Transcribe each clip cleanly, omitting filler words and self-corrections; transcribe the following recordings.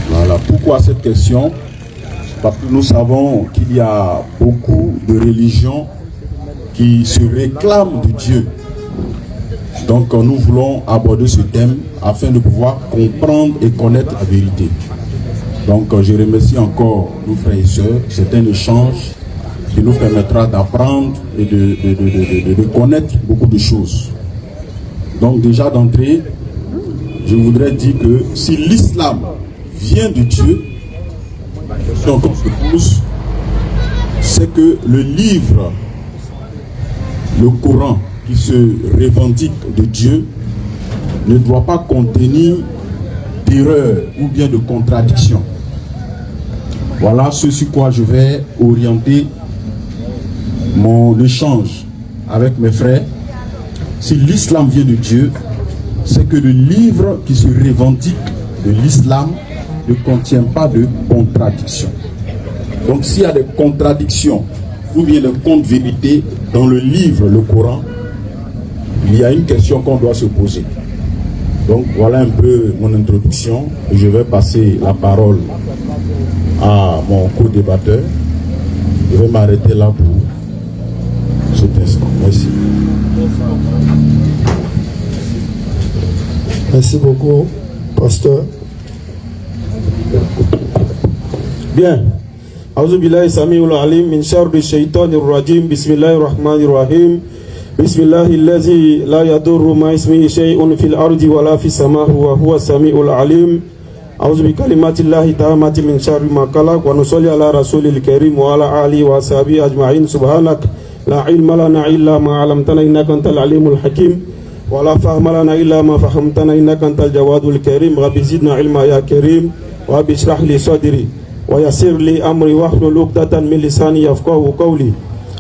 Voilà. Pourquoi cette question? Parce que nous savons qu'il y a beaucoup de religions qui se réclament de Dieu. Donc nous voulons aborder ce thème afin de pouvoir comprendre et connaître la vérité. Donc je remercie encore nos frères et sœurs. C'est un échange qui nous permettra d'apprendre et de connaître beaucoup de choses. Donc déjà d'entrée, je voudrais dire que si l'islam vient de Dieu, donc on se pose, c'est que le livre, le Coran, qui se revendique de Dieu, ne doit pas contenir d'erreurs ou bien de contradictions. Voilà ce sur quoi je vais orienter mon échange avec mes frères. Si l'islam vient de Dieu, c'est que le livre qui se revendique de l'islam ne contient pas de contradictions. Donc s'il y a des contradictions ou bien des contre-vérités dans le livre, le Coran, il y a une question qu'on doit se poser. Donc voilà un peu mon introduction. Je vais passer la parole à mon co-débatteur. Je vais m'arrêter là pour cet instant. Merci. Merci beaucoup, pasteur. Bien. A'udhu billahi sami'ul alim min sharri shaitanir rajim. Bismillahir rahmanir rahim. Bismillahillazi la yadurru ma ismihi shay'un fil ardi wa la fis samaa'i wa huwa sami'ul alim. A'udhu bi kalimatillahi tammati min sharri ma khalaq wa nusalli ala rasulil karim wa ala alihi wa sahbihi ajma'in. Subhanak la ilma lana illa ma 'allamtana innaka antal alimul hakim. ولا فهم لنا إلا ما فهمتنا إنك أنت الجواد الكريم. رب زدنا علما يا كريم ورب اشرح لي صدري ويسر لي أمري واحلل عقدة من لساني يفقهوا قولي.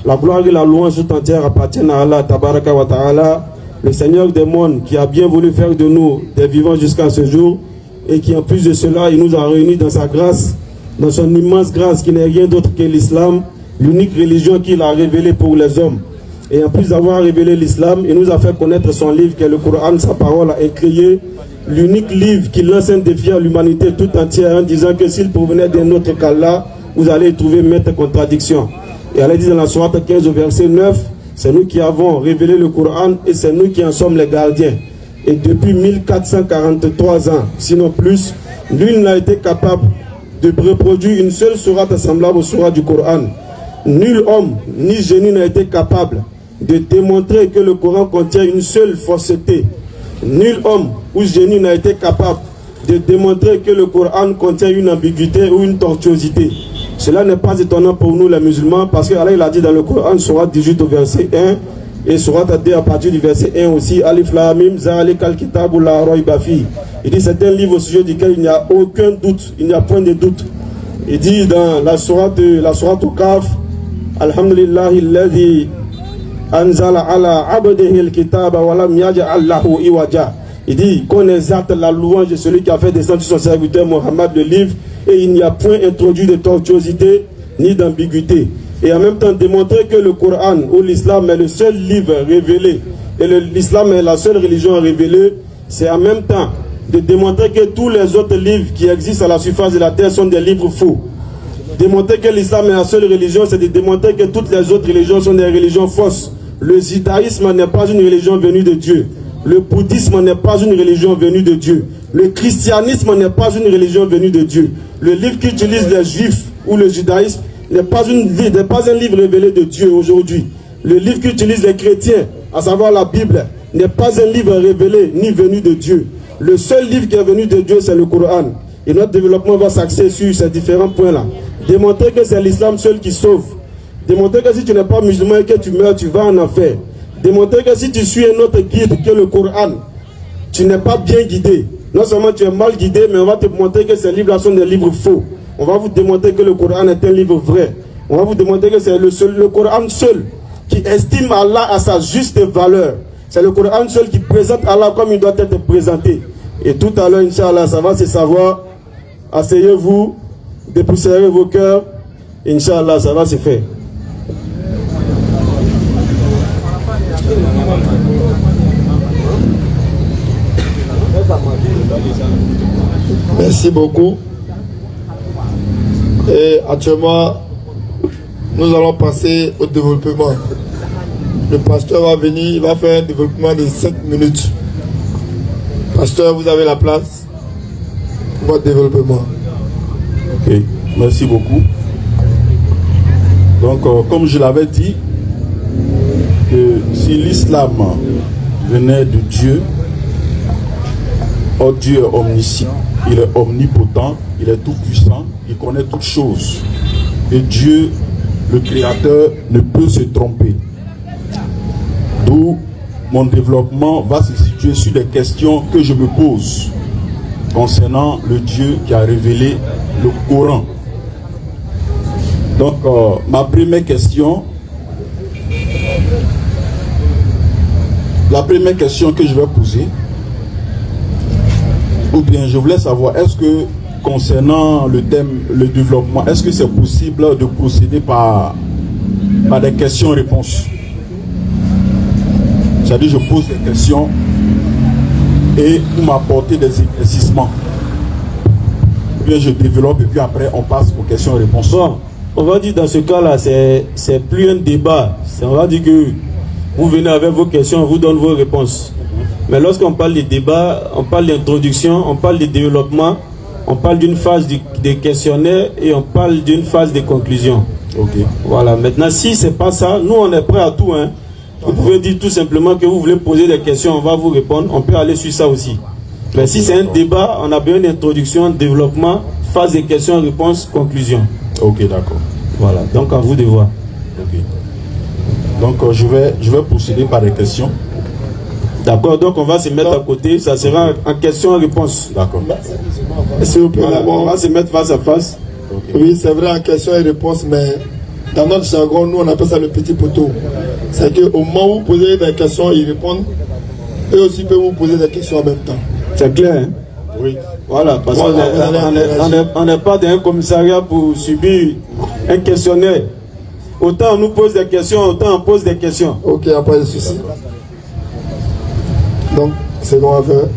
La gloire et la louange tout entière appartiennent à Allah Tabaraka wa Ta'ala, le Seigneur des mondes, qui a bien voulu faire de nous des vivants jusqu'à ce jour, et qui en plus de cela, il nous a réunis dans sa grâce, dans son immense grâce qui n'est rien d'autre que l'islam, l'unique religion qu'il a révélée pour les hommes. Et en plus d'avoir révélé l'islam, il nous a fait connaître son livre qui est le Coran, sa parole a écrit, l'unique livre qui lance un défi à l'humanité tout entière en disant que s'il provenait d'un autre qu'Allah, vous allez trouver maintes contradictions. Et elle dit dans la sourate 15 au verset 9, c'est nous qui avons révélé le Coran et c'est nous qui en sommes les gardiens. Et depuis 1443 ans, sinon plus, nul n'a été capable de reproduire une seule sourate semblable aux sourates du Coran. Nul homme ni génie n'a été capable de démontrer que le Coran contient une seule fausseté. Nul homme ou génie n'a été capable de démontrer que le Coran contient une ambiguïté ou une tortuosité. Cela n'est pas étonnant pour nous les musulmans, parce qu'Allah il a dit dans le Coran, sourate 18 au verset 1 et sourate 2 à partir du verset 1 aussi, Alif Lam Mim Zalikal Kitabu la Rayba Fi. Il dit c'est un livre au sujet duquel il n'y a aucun doute, il n'y a point de doute. Il dit dans la sourate au Kaf, Alhamdulillahi alladhi anzala ala abdihi al-kitaba wa lam yaj'al lahu iwaja. Il dit qu'on exalte la louange de celui qui a fait descendre sur son serviteur Mohammed le livre, et il n'y a point introduit de tortuosité ni d'ambiguïté. Et en même temps démontrer que le Coran ou l'islam est le seul livre révélé et l'islam est la seule religion révélée, c'est en même temps de démontrer que tous les autres livres qui existent à la surface de la terre sont des livres faux. Démontrer que l'islam est la seule religion, c'est de démontrer que toutes les autres religions sont des religions fausses. Le judaïsme n'est pas une religion venue de Dieu. Le bouddhisme n'est pas une religion venue de Dieu. Le christianisme n'est pas une religion venue de Dieu. Le livre qu'utilisent les juifs ou le judaïsme n'est pas un livre révélé de Dieu aujourd'hui. Le livre qu'utilisent les chrétiens, à savoir la Bible, n'est pas un livre révélé ni venu de Dieu. Le seul livre qui est venu de Dieu, c'est le Coran. Et notre développement va s'axer sur ces différents points-là. Démontrer que c'est l'islam seul qui sauve. Démontrer que si tu n'es pas musulman et que tu meurs, tu vas en enfer. Démontrer que si tu suis un autre guide que le Coran, tu n'es pas bien guidé. Non seulement tu es mal guidé, mais on va te montrer que ces livres-là sont des livres faux. On va vous démontrer que le Coran est un livre vrai. On va vous démontrer que c'est le Coran seul qui estime Allah à sa juste valeur. C'est le Coran seul qui présente Allah comme il doit être présenté. Et tout à l'heure, Inch'Allah, ça va se savoir. Asseyez-vous, dépoussiérez vos cœurs. Inch'Allah, ça va se faire. Merci beaucoup. Et actuellement, nous allons passer au développement. Le pasteur va venir, il va faire un développement de 5 minutes. Pasteur, vous avez la place pour votre développement. Ok, merci beaucoup. Donc, comme je l'avais dit, que si l'islam venait de Dieu, oh, Dieu est omniscient, il est omnipotent, il est tout puissant, il connaît toutes choses. Et Dieu, le Créateur, ne peut se tromper. D'où mon développement va se situer sur des questions que je me pose concernant le Dieu qui a révélé le Coran. Donc, ma première question, que je vais poser, ou bien je voulais savoir, est-ce que concernant le thème, le développement, est-ce que c'est possible de procéder par des questions-réponses? C'est-à-dire, je pose des questions et vous m'apportez des éclaircissements. Puis je développe et puis après on passe aux questions-réponses. Bon, on va dire dans ce cas-là, c'est plus un débat. On va dire que vous venez avec vos questions, on vous donne vos réponses. Mais lorsqu'on parle de débat, on parle d'introduction, on parle de développement, on parle d'une phase de questionnaire et on parle d'une phase de conclusion. Ok. Voilà, maintenant si c'est pas ça, nous on est prêt à tout. Hein. Vous pouvez dire tout simplement que vous voulez poser des questions, on va vous répondre, on peut aller sur ça aussi. Mais si c'est un débat, on a besoin d'introduction, développement, phase de questions-réponses, conclusion. Ok, d'accord. Voilà, donc à vous de voir. Ok. Donc je vais procéder par des questions. D'accord, donc on va se mettre à côté, ça sera en question-réponse. D'accord. S'il vous plaît, Voilà, on va se mettre face à face. Okay. Oui, c'est vrai en question et réponse, mais dans notre jargon, nous on appelle ça le petit poteau. C'est qu'au moment où vous posez des questions, ils répondent. Eux aussi peuvent vous poser des questions en même temps. C'est clair, hein? Oui. Voilà, parce qu'on n'est pas dans un commissariat pour subir un questionnaire. Autant on nous pose des questions, autant on pose des questions. Ok, il n'y a pas de souci. Donc, c'est qu'on va faire.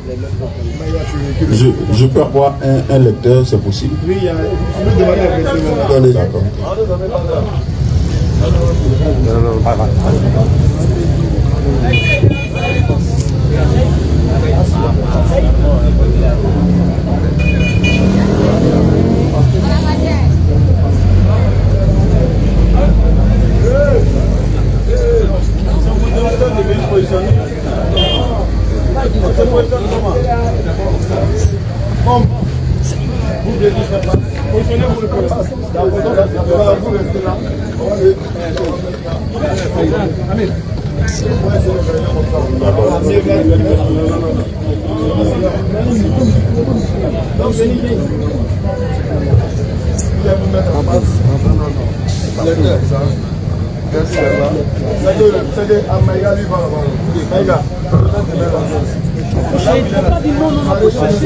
Je peux avoir un lecteur, c'est possible? Oui, il y a un lecteur. D'accord.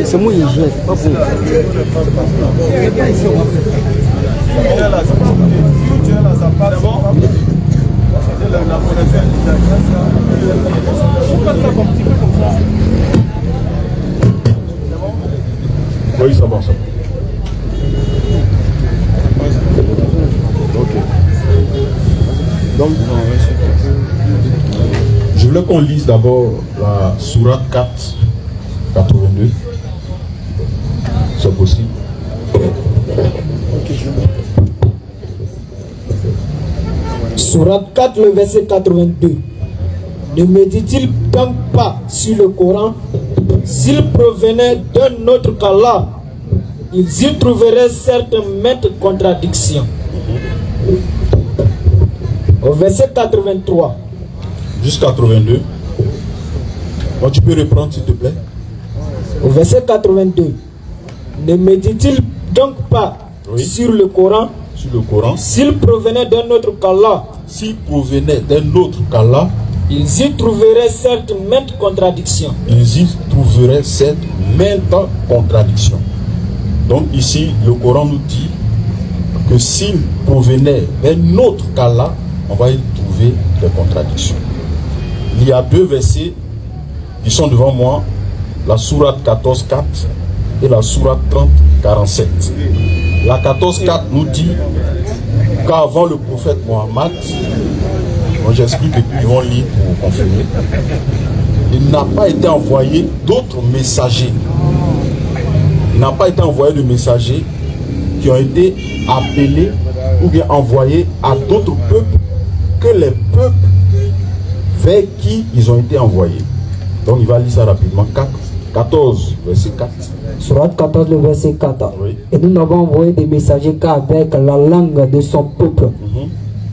C'est moi, il joue, pas vous. Oui, ça va, ça va. Ok. Donc, je voulais qu'on lise d'abord la sourate 4, 82. C'est possible. Sourate 4, le verset 82. Ne médite-t-il donc pas sur le Coran? S'il provenait d'un autre qu'Allah, ils y trouveraient certes maintes contradictions. Au verset 83. Jusqu'à 82. Bon, tu peux reprendre s'il te plaît. Au verset 82. Ne médite-t-il donc pas sur le Coran? Sur le Coran. S'il provenait d'un autre qu'Allah, S'il provenait d'un autre qu'Allah, ils y trouveraient certes maintes contradictions. ils y trouveraient cette maintes contradictions. Donc ici, le Coran nous dit que s'il provenait d'un autre qu'Allah, on va y trouver des contradictions. Il y a deux versets qui sont devant moi, la sourate 14, 4 et la sourate 30, 47. La 14.4 nous dit qu'avant le prophète Mohammed, j'explique et puis ils vont lire pour confirmer, il n'a pas été envoyé d'autres messagers. Il n'a pas été envoyé de messagers qui ont été appelés ou bien envoyés à d'autres peuples que les peuples vers qui ils ont été envoyés. Donc il va lire ça rapidement. 14, verset 4. Sourate 14, le verset 4. Oui. Et nous n'avons envoyé des messagers qu'avec la langue de son peuple,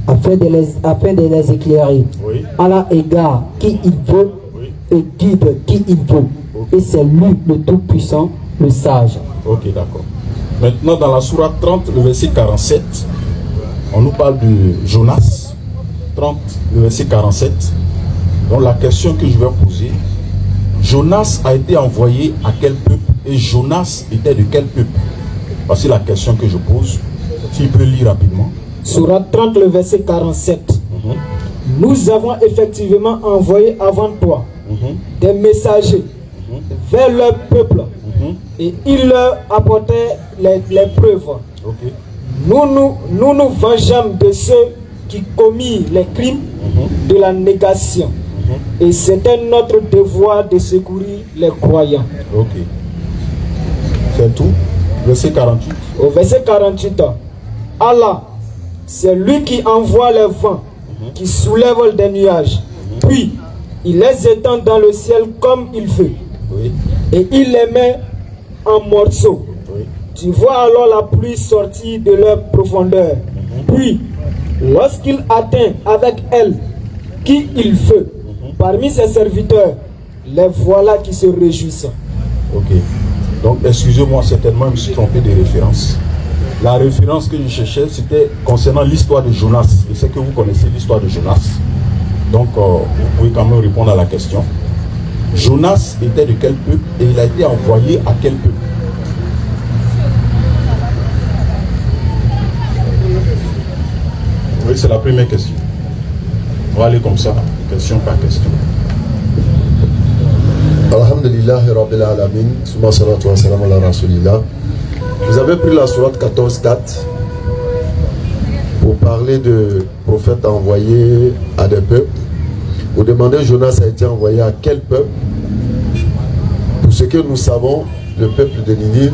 afin de les éclairer. Oui. Allah égare qui il veut et guide qui il veut. Et c'est lui le Tout-Puissant, le Sage. Ok, d'accord. Maintenant, dans la sourate 30, le verset 47, on nous parle de Jonas. 30, le verset 47. Donc la question que je vais poser, Jonas a été envoyé à quel peuple et Jonas était de quel peuple? Voici la question que je pose. S'il peut lire rapidement. Sourate 30, le verset 47. Nous avons effectivement envoyé avant toi des messagers vers leur peuple et ils leur apportaient les preuves. Okay. Nous nous vengeâmes de ceux qui commis les crimes de la négation. Et c'était notre devoir de secourir les croyants. Ok. C'est tout. Verset 48. Au verset 48, Allah, c'est lui qui envoie les vents, qui soulèvent des nuages. Puis, il les étend dans le ciel comme il veut. Oui. Et il les met en morceaux. Oui. Tu vois alors la pluie sortir de leur profondeur. Puis, lorsqu'il atteint avec elle qui il veut, parmi ses serviteurs, les voilà qui se réjouissent. Ok. Donc, excusez-moi, certainement, je me suis trompé de référence. La référence que je cherchais, c'était concernant l'histoire de Jonas. Je sais que vous connaissez l'histoire de Jonas. Donc, vous pouvez quand même répondre à la question. Jonas était de quel peuple et il a été envoyé à quel peuple? Oui, c'est la première question. On va aller comme ça, question par question. Alhamdulillah Rabbil Alamin, summa salatu wa salam ala Rasulillah. Vous avez pris la sourate 14.4 pour parler de prophètes envoyés à des peuples. Vous demandez Jonas a été envoyé à quel peuple? Pour ce que nous savons, le peuple de Ninive,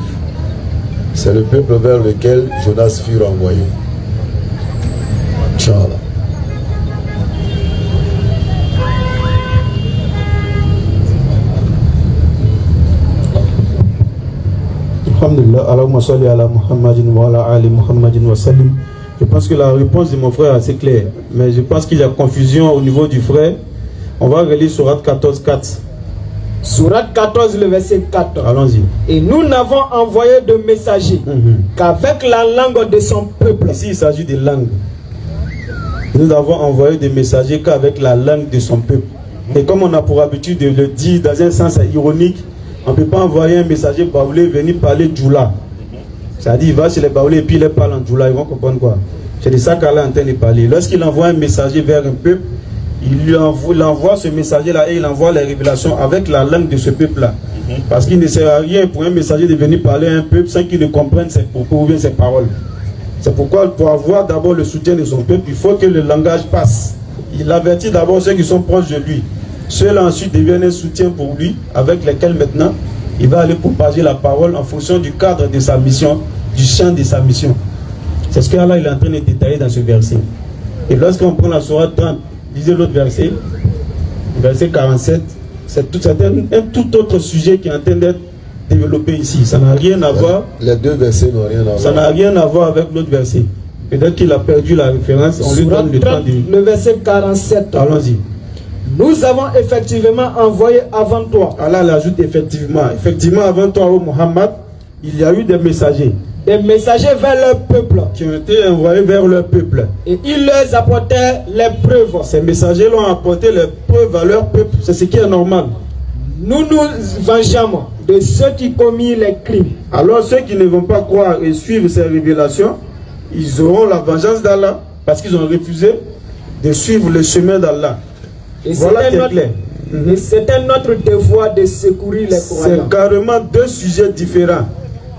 c'est le peuple vers lequel Jonas fut envoyé. Inch'Allah. Alhamdulillah, Allahumma salli ala Muhammadin wa ala ali Muhammadin wa sallim. Je pense que la réponse de mon frère est assez claire, mais je pense qu'il y a confusion au niveau du frère. On va relire Sourate 14.4. Sourate 14, le verset 4. Allons-y. Et nous n'avons envoyé de messagers qu'avec la langue de son peuple. Ici, il s'agit de langue. Nous avons envoyé des messagers qu'avec la langue de son peuple. Et comme on a pour habitude de le dire dans un sens ironique, on ne peut pas envoyer un messager baoulé venir parler Djoula. C'est-à-dire, il va chez les baoulés et puis il les parle en Djoula. Ils vont comprendre quoi? C'est de ça qu'Allah est en train de parler. Lorsqu'il envoie un messager vers un peuple, il envoie ce messager-là et il envoie les révélations avec la langue de ce peuple-là. Parce qu'il ne sert à rien pour un messager de venir parler à un peuple sans qu'il ne comprenne ses propos ou bien ses paroles. C'est pourquoi, pour avoir d'abord le soutien de son peuple, il faut que le langage passe. Il avertit d'abord ceux qui sont proches de lui. Ceux-là ensuite deviennent un soutien pour lui, avec lesquels maintenant il va aller propager la parole en fonction du cadre de sa mission, du champ de sa mission. C'est ce qu'Allah est en train de détailler dans ce verset. Et lorsqu'on prend la sourate 30, lisez l'autre verset, verset 47, c'est un tout autre sujet qui est en train d'être développé ici. Ça n'a rien à voir. Les deux versets n'ont rien à voir. Ça n'a rien à voir avec l'autre verset. Peut-être qu'il a perdu la référence. On lui donne le temps de... Le verset 47. Allons-y. Nous avons effectivement envoyé avant toi. Allah l'ajoute effectivement. Effectivement, avant toi, ô Muhammad, il y a eu des messagers. Des messagers vers leur peuple. Qui ont été envoyés vers leur peuple. Et ils leur apportaient les preuves. Ces messagers leur ont apporté les preuves à leur peuple. C'est ce qui est normal. Nous nous vengeâmes de ceux qui commis les crimes. Alors ceux qui ne vont pas croire et suivre ces révélations, ils auront la vengeance d'Allah parce qu'ils ont refusé de suivre le chemin d'Allah. Et voilà qui est clair. Et c'est un autre devoir de secourir les croyants. C'est carrément deux sujets différents.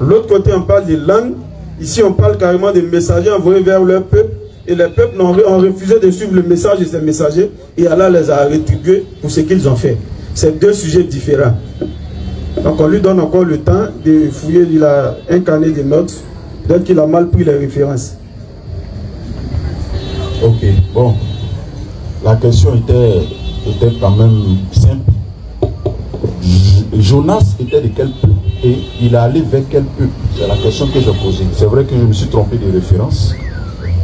L'autre côté, on parle des langues. Ici, on parle carrément des messagers envoyés vers leur peuple. Et les peuples ont refusé de suivre le message de ces messagers. Et Allah les a rétribués pour ce qu'ils ont fait. C'est deux sujets différents. Donc on lui donne encore le temps de fouiller. Il a un carnet de notes. Peut-être qu'il a mal pris les références. Ok, bon. La question était quand même simple. Jonas était de quel peuple et il est allé vers quel peuple? C'est la question que j'ai posée. C'est vrai que je me suis trompé de référence,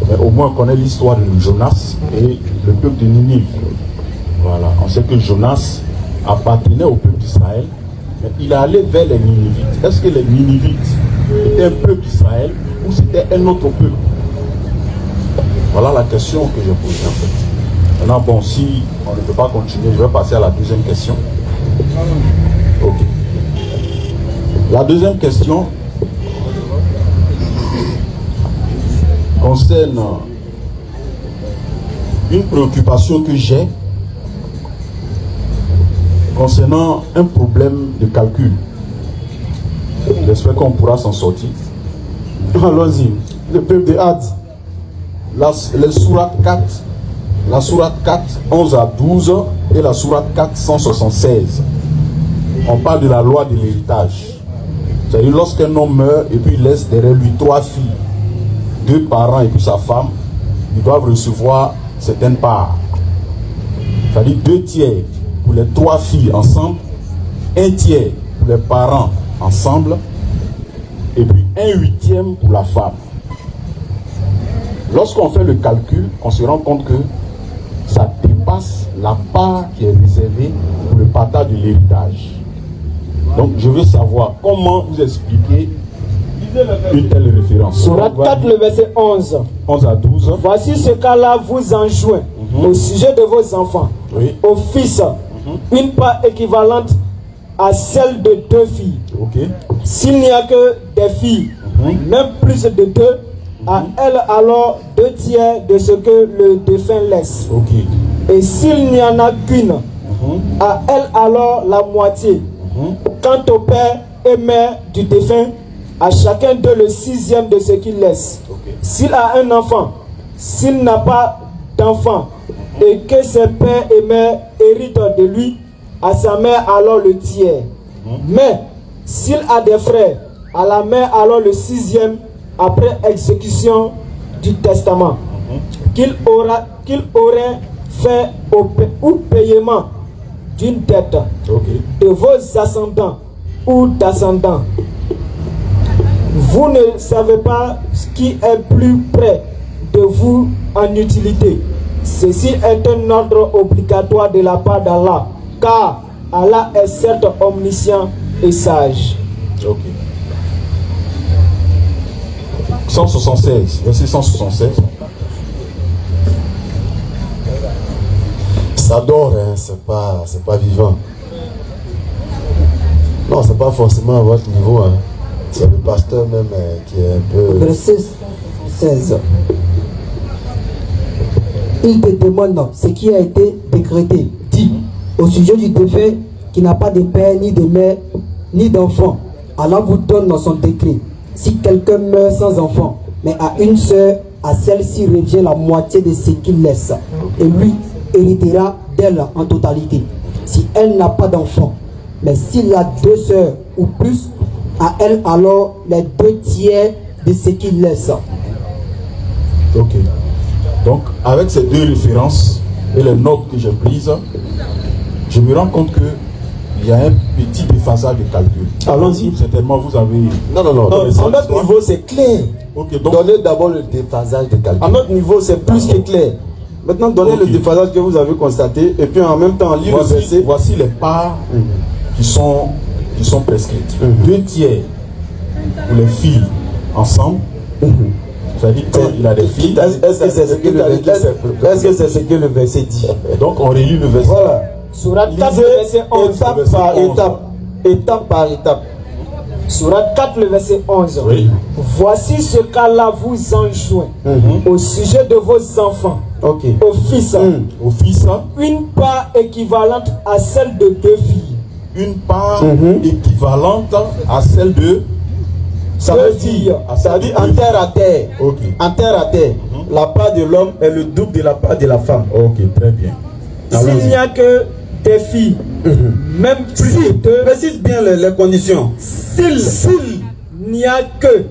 mais au moins on connaît l'histoire de Jonas et le peuple de Ninive. Voilà, on sait que Jonas appartenait au peuple d'Israël, mais il est allé vers les Ninivites. Est-ce que les Ninivites étaient un peuple d'Israël ou c'était un autre peuple? Voilà la question que j'ai posée en fait. Maintenant, bon, si on ne peut pas continuer, je vais passer à la deuxième question. Ok. La deuxième question concerne une préoccupation que j'ai concernant un problème de calcul. J'espère qu'on pourra s'en sortir. Allons-y. Le peuple de Had. La sourate 4, la sourate 4, 11 à 12 et la sourate 4, 176. On parle de la loi de l'héritage. C'est-à-dire lorsqu'un homme meurt et puis il laisse derrière lui 3 filles, 2 parents et puis sa femme, ils doivent recevoir certaines parts. C'est-à-dire 2 tiers pour les 3 filles ensemble, 1 tiers pour les parents ensemble et puis 1/8 pour la femme. Lorsqu'on fait le calcul, on se rend compte que ça dépasse la part qui est réservée pour le partage de l'héritage. Donc je veux savoir comment vous expliquer une telle référence. Sourate 4, le verset 11. 11 à 12. Voici ce qu'Allah vous enjoint au sujet de vos enfants. Oui. Aux fils, une part équivalente à celle de 2 filles. Ok. S'il n'y a que des filles, même plus de 2, à elle alors 2 tiers de ce que le défunt laisse. Ok. Et s'il n'y en a qu'une, à elle alors la moitié. Quant au père et mère du défunt, à chacun d'eux le 6e de ce qu'il laisse. Okay. S'il a un enfant, s'il n'a pas d'enfant, et que ses pères et mères héritent de lui, à sa mère alors le tiers. Mais s'il a des frères, à la mère alors le 6e après exécution du testament qu'il aurait fait au paiement d'une dette de vos ascendants ou d'ascendants. Vous ne savez pas ce qui est plus près de vous en utilité. Ceci est un ordre obligatoire de la part d'Allah, car Allah est certes omniscient et sage. Ok. 176, verset 176. Ça dort, hein, c'est pas vivant. Non, c'est pas forcément à votre niveau. Hein. C'est le pasteur même qui est un peu... Verset 16. Il te demande ce qui a été décrété. Dit au sujet du défunt qui n'a pas de père, ni de mère, ni d'enfant. Allah vous donne son décret. Si quelqu'un meurt sans enfant, mais à une sœur, à celle-ci revient la moitié de ce qu'il laisse. Et lui héritera d'elle en totalité. Si elle n'a pas d'enfant, mais s'il a 2 sœurs ou plus, à elle alors les 2 tiers de ce qu'il laisse. Ok. Donc, avec ces 2 références et les notes que j'ai prises, je me rends compte qu'il y a un petit déphasage de calcul. Allons-y. Certainement, vous avez... Non. À notre niveau, c'est clair. Ok, donc... Donnez d'abord le déphasage de calcul. À notre niveau, c'est plus que clair. Maintenant, donnez le déphasage que vous avez constaté et puis en même temps, lire le verset. Voici les parts qui sont prescrites. 2 tiers pour les filles ensemble. C'est-à-dire quand il a des filles. Est-ce que c'est ce que le verset dit? Donc on relit le verset. Voilà. Sourate 4, le verset 11. Étape par étape. Étape par étape. Sourate 4, le verset 11. Oui. Voici ce qu'Allah vous enjoint au sujet de vos enfants. Ok. au fils au fils une part équivalente à celle de 2 filles. une part équivalente à celle de... Ça veut dire, ça dit en terre à terre. Ok. En terre à terre, la part de l'homme est le double de la part de la femme. Ok, très bien. S'il n'y a que des filles, même plus de 2, Précise bien les conditions. s'il n'y a que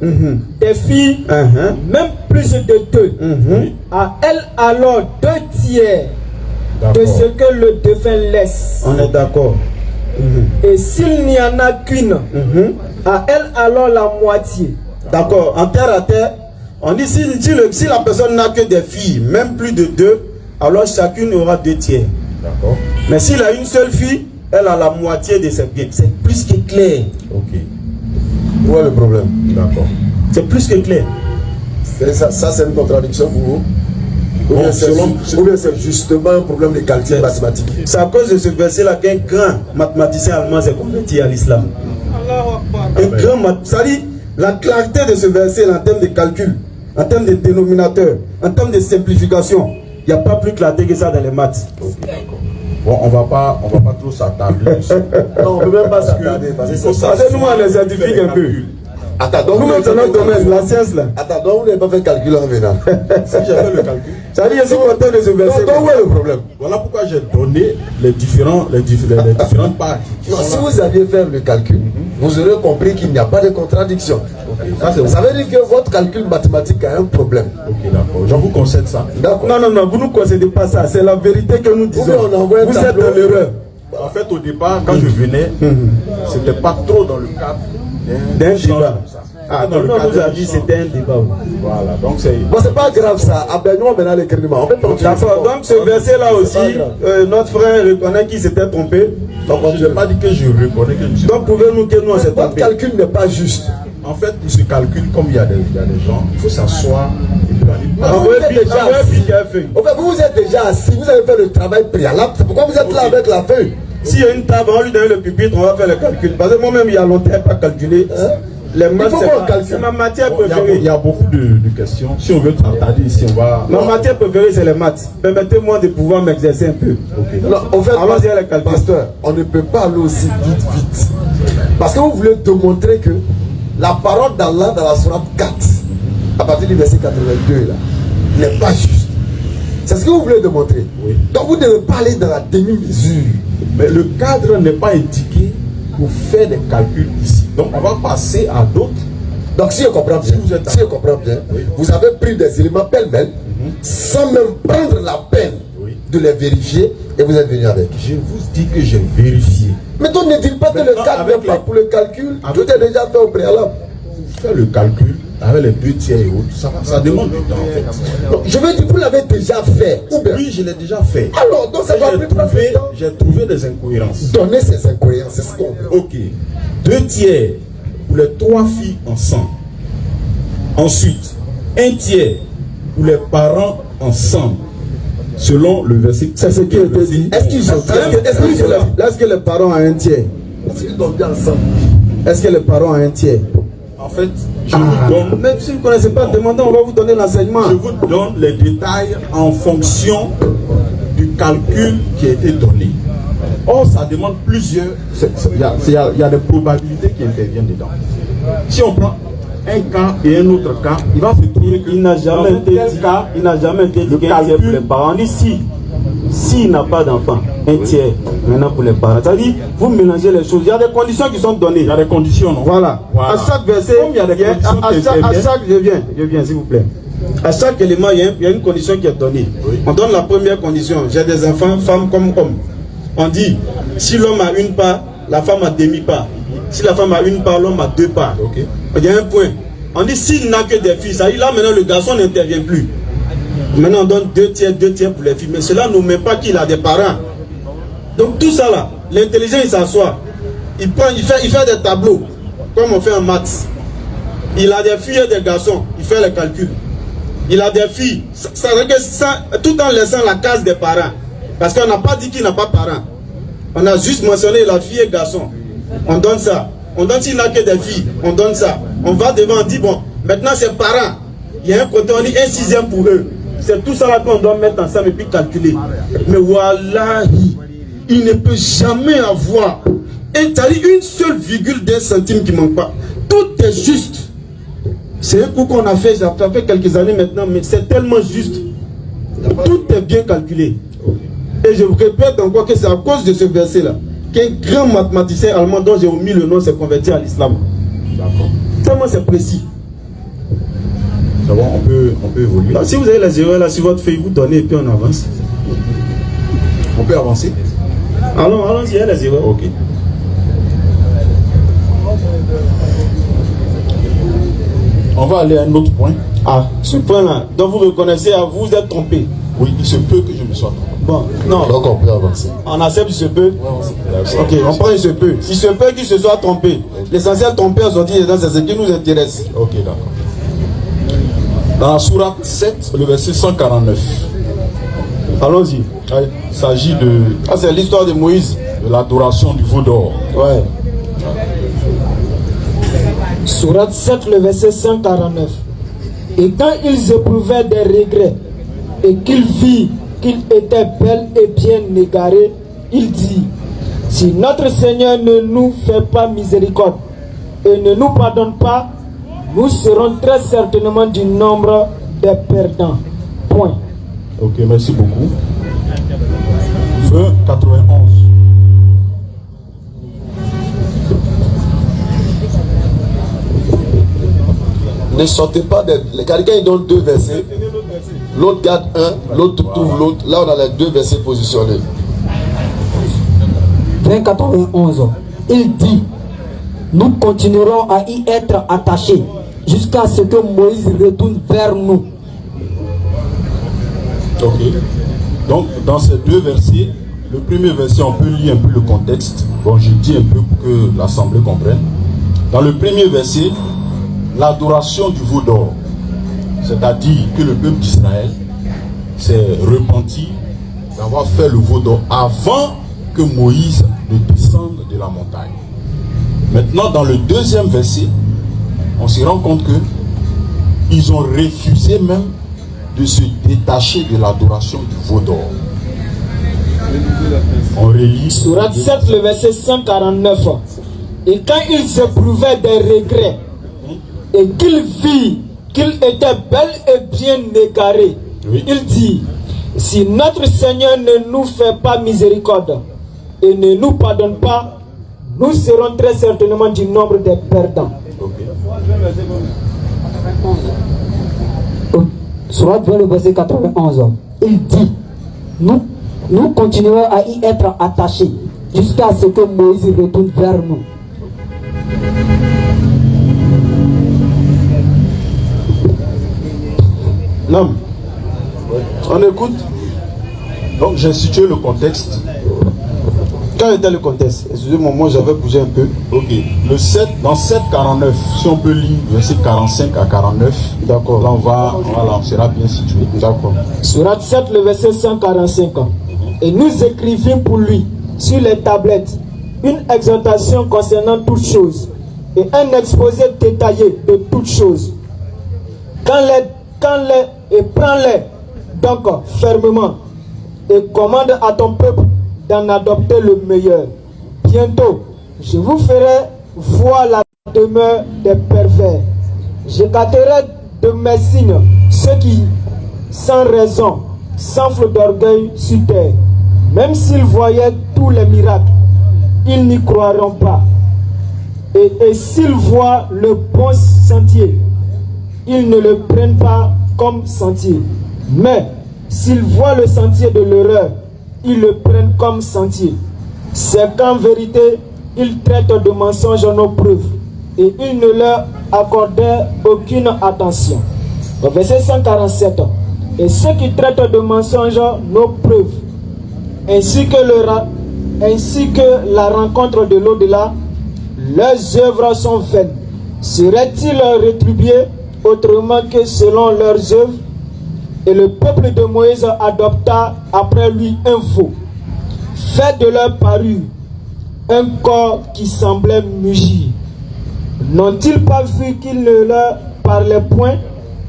des filles, même plus de 2, à elle alors 2 tiers de D'accord. ce que le défunt laisse. On est d'accord. Et s'il n'y en a qu'une, à elle alors la moitié. D'accord. En terre à terre, on dit si la personne n'a que des filles, même plus de 2, alors chacune aura 2 tiers. D'accord. Mais s'il a une seule fille, elle a la moitié de ses biens. C'est plus que clair. Ok. Où est le problème? D'accord. C'est plus que clair. Ça c'est une contradiction pour vous? Ou bien c'est justement un problème de calcul mathématique? C'est à cause de ce verset-là qu'un grand mathématicien allemand s'est converti à l'islam. Ça dit, la clarté de ce verset en termes de calcul, en termes de dénominateur, en termes de simplification, il n'y a pas plus clarté que ça dans les maths. Ok, d'accord. Bon, on va pas trop s'attarder dessus. Non, on ne peut même pas s'attarder parce que c'est ça. Nous, on les scientifiques un peu. Attends, donc Nous, dans notre domaine, la science là. Attends, donc vous n'avez pas fait calcul en venant. Si j'ai fait le calcul, Ça dit, je suis content de ce verset. Donc où est le problème? voilà pourquoi j'ai donné les différentes parts. Non, si vous aviez fait le calcul, vous aurez compris qu'il n'y a pas de contradiction. Ça veut dire que votre calcul mathématique a un problème. Ok, d'accord. Je vous concède ça. D'accord. Non, vous ne concédez pas ça. C'est la vérité que nous disons. On envoie un Vous êtes tableau. dans l'erreur. En fait, au départ, quand je venais, c'était pas trop dans le cadre D'un échange débat. comme ça. Ah, Dans le non, cadre nous a dit d'échange. c'était un débat. Voilà, donc c'est... Bon, c'est pas grave ça. Abaignons maintenant les crédits. On peut continuer. D'accord, donc ce verset-là aussi, notre frère reconnaît qu'il s'était trompé. Donc, je n'ai pas dit que je reconnais que je suis... Donc pouvez-nous que nous on s'est Votre trompé. calcul n'est pas juste. En fait, il se calcule comme il y a des gens. Il faut s'asseoir et puis aller... Ah, vous êtes déjà assis. feuille. En fait, vous vous êtes déjà assis. Vous avez fait le travail préalable. C'est pourquoi vous êtes là avec la feuille. S'il y a une table, on lui donne le pupitre, on va faire le calcul. Parce que moi-même, il y a longtemps, je n'ai pas calculé. Les maths, faut qu'on calcule. c'est ma matière Bon, il préférée. y a beaucoup de questions. Si on veut s'attarder ici, on va... Ma matière préférée, c'est les maths. Permettez-moi de pouvoir m'exercer un peu. Non, en fait, Allons-y à la calcul. pasteur, on ne peut pas aller aussi vite. Parce que vous voulez démontrer que la parole d'Allah dans la sourate 4, à partir du verset 82, là, n'est pas juste. C'est ce que vous voulez démontrer. Oui. Donc vous ne devez pas aller dans la demi-mesure. Mais le cadre n'est pas indiqué pour faire des calculs ici. Donc on va passer à d'autres. Donc si je comprends bien, vous avez pris des éléments pêle-mêle, sans même prendre la peine Oui. de les vérifier, et vous êtes venu avec. Je vous dis que j'ai vérifié. Mais on ne dit pas que le Maintenant, cadre avec n'est pas les- pour le calcul, avec- tout est déjà fait au préalable. Faire le calcul avec les 2 tiers et autres, ça demande du temps en fait. Donc, je veux dire, vous l'avez déjà fait. Ou bien, Oui, je l'ai déjà fait. alors, donc ça va plus prendre du temps. J'ai trouvé des incohérences. Donner ces incohérences, c'est ce qu'on veut. Ok. 2 tiers pour les 3 filles ensemble. Ensuite, 1 tiers pour les parents ensemble. Selon le verset. C'est ce qui a été dit. Est-ce qu'ils sont Est-ce que les parents ont un tiers? Ils doivent bien ensemble. Est-ce que les parents ont un tiers? En fait, je vous donne. Même si vous ne connaissez pas, demandez, on va vous donner l'enseignement. Je vous donne les détails en fonction du calcul qui a été donné. Or, ça demande plusieurs. Il y a des probabilités qui interviennent dedans. Si on prend un cas et un autre cas, il va se trouver Il n'a jamais dans été tel dit, cas, il n'a jamais été dit le qu'un tiers pour les calcul- parents. On dit s'il n'a pas d'enfant, un tiers maintenant pour les parents. C'est-à-dire, vous mélangez les choses. Il y a des conditions qui sont données. il y a des conditions, non? Voilà. Voilà. À chaque verset, Comme il y a des à conditions qui interviennent. chaque, je viens, s'il vous plaît. À chaque élément, il y a une condition qui est donnée. Oui. On donne la première condition. J'ai des enfants, femmes comme hommes. On dit, si l'homme a une part, la femme a demi-part. Si la femme a une part, l'homme a 2 parts. Ok. Il y a un point. On dit, s'il n'a que des filles, ça dit là maintenant le garçon n'intervient plus. Maintenant on donne 2 tiers pour les filles. Mais cela ne met pas qu'il a des parents. Donc tout ça là, l'intelligent il s'assoit. Il fait des tableaux, comme on fait en maths. Il a des filles et des garçons, il fait les calculs. Il a des filles, ça veut dire que ça, tout en laissant la case des parents. Parce qu'on n'a pas dit qu'il n'a pas de parents. On a juste mentionné la fille et garçon. On donne ça. On donne s'il n'a que des filles, on donne ça. On va devant, on dit bon, maintenant ses parents, il y a un côté, on dit 1/6 pour eux. C'est tout ça là qu'on doit mettre ensemble et puis calculer. Mais wallahi, il ne peut jamais avoir une seule virgule d'un centime qui ne manque pas. Tout est juste. C'est un coup qu'on a fait, ça fait quelques années maintenant, mais c'est tellement juste. Tout est bien calculé. Et je vous répète encore que c'est à cause de ce verset-là qu'un grand mathématicien allemand dont j'ai omis le nom s'est converti à l'islam. D'accord. Tellement c'est précis. C'est bon, on peut évoluer. Alors, si vous avez les erreurs là sur votre feuille, vous donnez et puis on avance. On peut avancer? Allons-y, il y a les erreurs. Ok. On va aller à un autre point. Ah, ce point-là, donc vous reconnaissez, vous êtes trompé. Oui, il se peut que je me sois trompé. Bon, non. Donc on peut avancer. On accepte il se peut. Ok, on prend il se peut. Il se peut qu'il se soit trompé. L'essentiel trompé à sortir dedans, c'est ce qui nous intéresse. Ok, d'accord. Dans la sourate 7, le verset 149. Allons-y. Il s'agit de C'est l'histoire de Moïse. l'adoration du veau d'or. Ouais. Sourate 7, le verset 149. Et quand ils éprouvaient des regrets et qu'ils virent qu'ils étaient bel et bien égarés, il dit: si notre Seigneur ne nous fait pas miséricorde et ne nous pardonne pas, nous serons très certainement du nombre des perdants. Point. Ok, merci beaucoup. Feu 91. Ne sortez pas des... Quelqu'un il donne deux versets, l'autre garde un, l'autre trouve l'autre. Là on a les deux versets positionnés. 2091. Il dit: nous continuerons à y être attachés jusqu'à ce que Moïse retourne vers nous. Ok. Donc, dans ces deux versets, le premier verset, on peut lire un peu le contexte. Bon, je dis un peu pour que l'Assemblée comprenne. Dans le premier verset, l'adoration du veau d'or, c'est-à-dire que le peuple d'Israël s'est repenti d'avoir fait le veau d'or avant que Moïse ne descende de la montagne. Maintenant, dans le deuxième verset, on se rend compte que ils ont refusé même de se détacher de l'adoration du veau d'or. On relit Sourate 7, le verset 149. Et quand ils éprouvaient des regrets et qu'ils virent qu'ils étaient bel et bien égarés, Oui. il dit: si notre Seigneur ne nous fait pas miséricorde et ne nous pardonne pas, nous serons très certainement du nombre des perdants. Sourate 20, le verset 91. Il dit: nous continuerons à y être attachés jusqu'à ce que Moïse retourne vers nous. Non. On écoute. Donc j'ai situé le contexte. Quel était le contexte? Excusez-moi, moi j'avais bougé un peu. Ok. Le 7, dans 7,49, si on peut lire verset 45 à 49, D'accord. là on sera bien situé. D'accord. Sourate 7, le verset 145. Et nous écrivîmes pour lui sur les tablettes une exhortation concernant toutes choses et un exposé détaillé de toutes choses. Et prends-les donc fermement et commande à ton peuple d'en adopter le meilleur. Bientôt, je vous ferai voir la demeure des pervers. J'écarterai de mes signes ceux qui, sans raison, s'enflent d'orgueil sur terre. Même s'ils voyaient tous les miracles, ils n'y croiront pas. Et s'ils voient le bon sentier, ils ne le prennent pas comme sentier. Mais s'ils voient le sentier de l'erreur, ils le prennent comme sentier. C'est qu'en vérité, ils traitent de mensonges nos preuves et ils ne leur accordaient aucune attention. Au verset 147. Et ceux qui traitent de mensonges nos preuves, ainsi que la rencontre de l'au-delà, leurs œuvres sont vaines. Seraient-ils rétribués autrement que selon leurs œuvres? Et le peuple de Moïse adopta après lui un veau, fait de leur parure un corps qui semblait mugir. N'ont-ils pas vu qu'il ne leur parlait point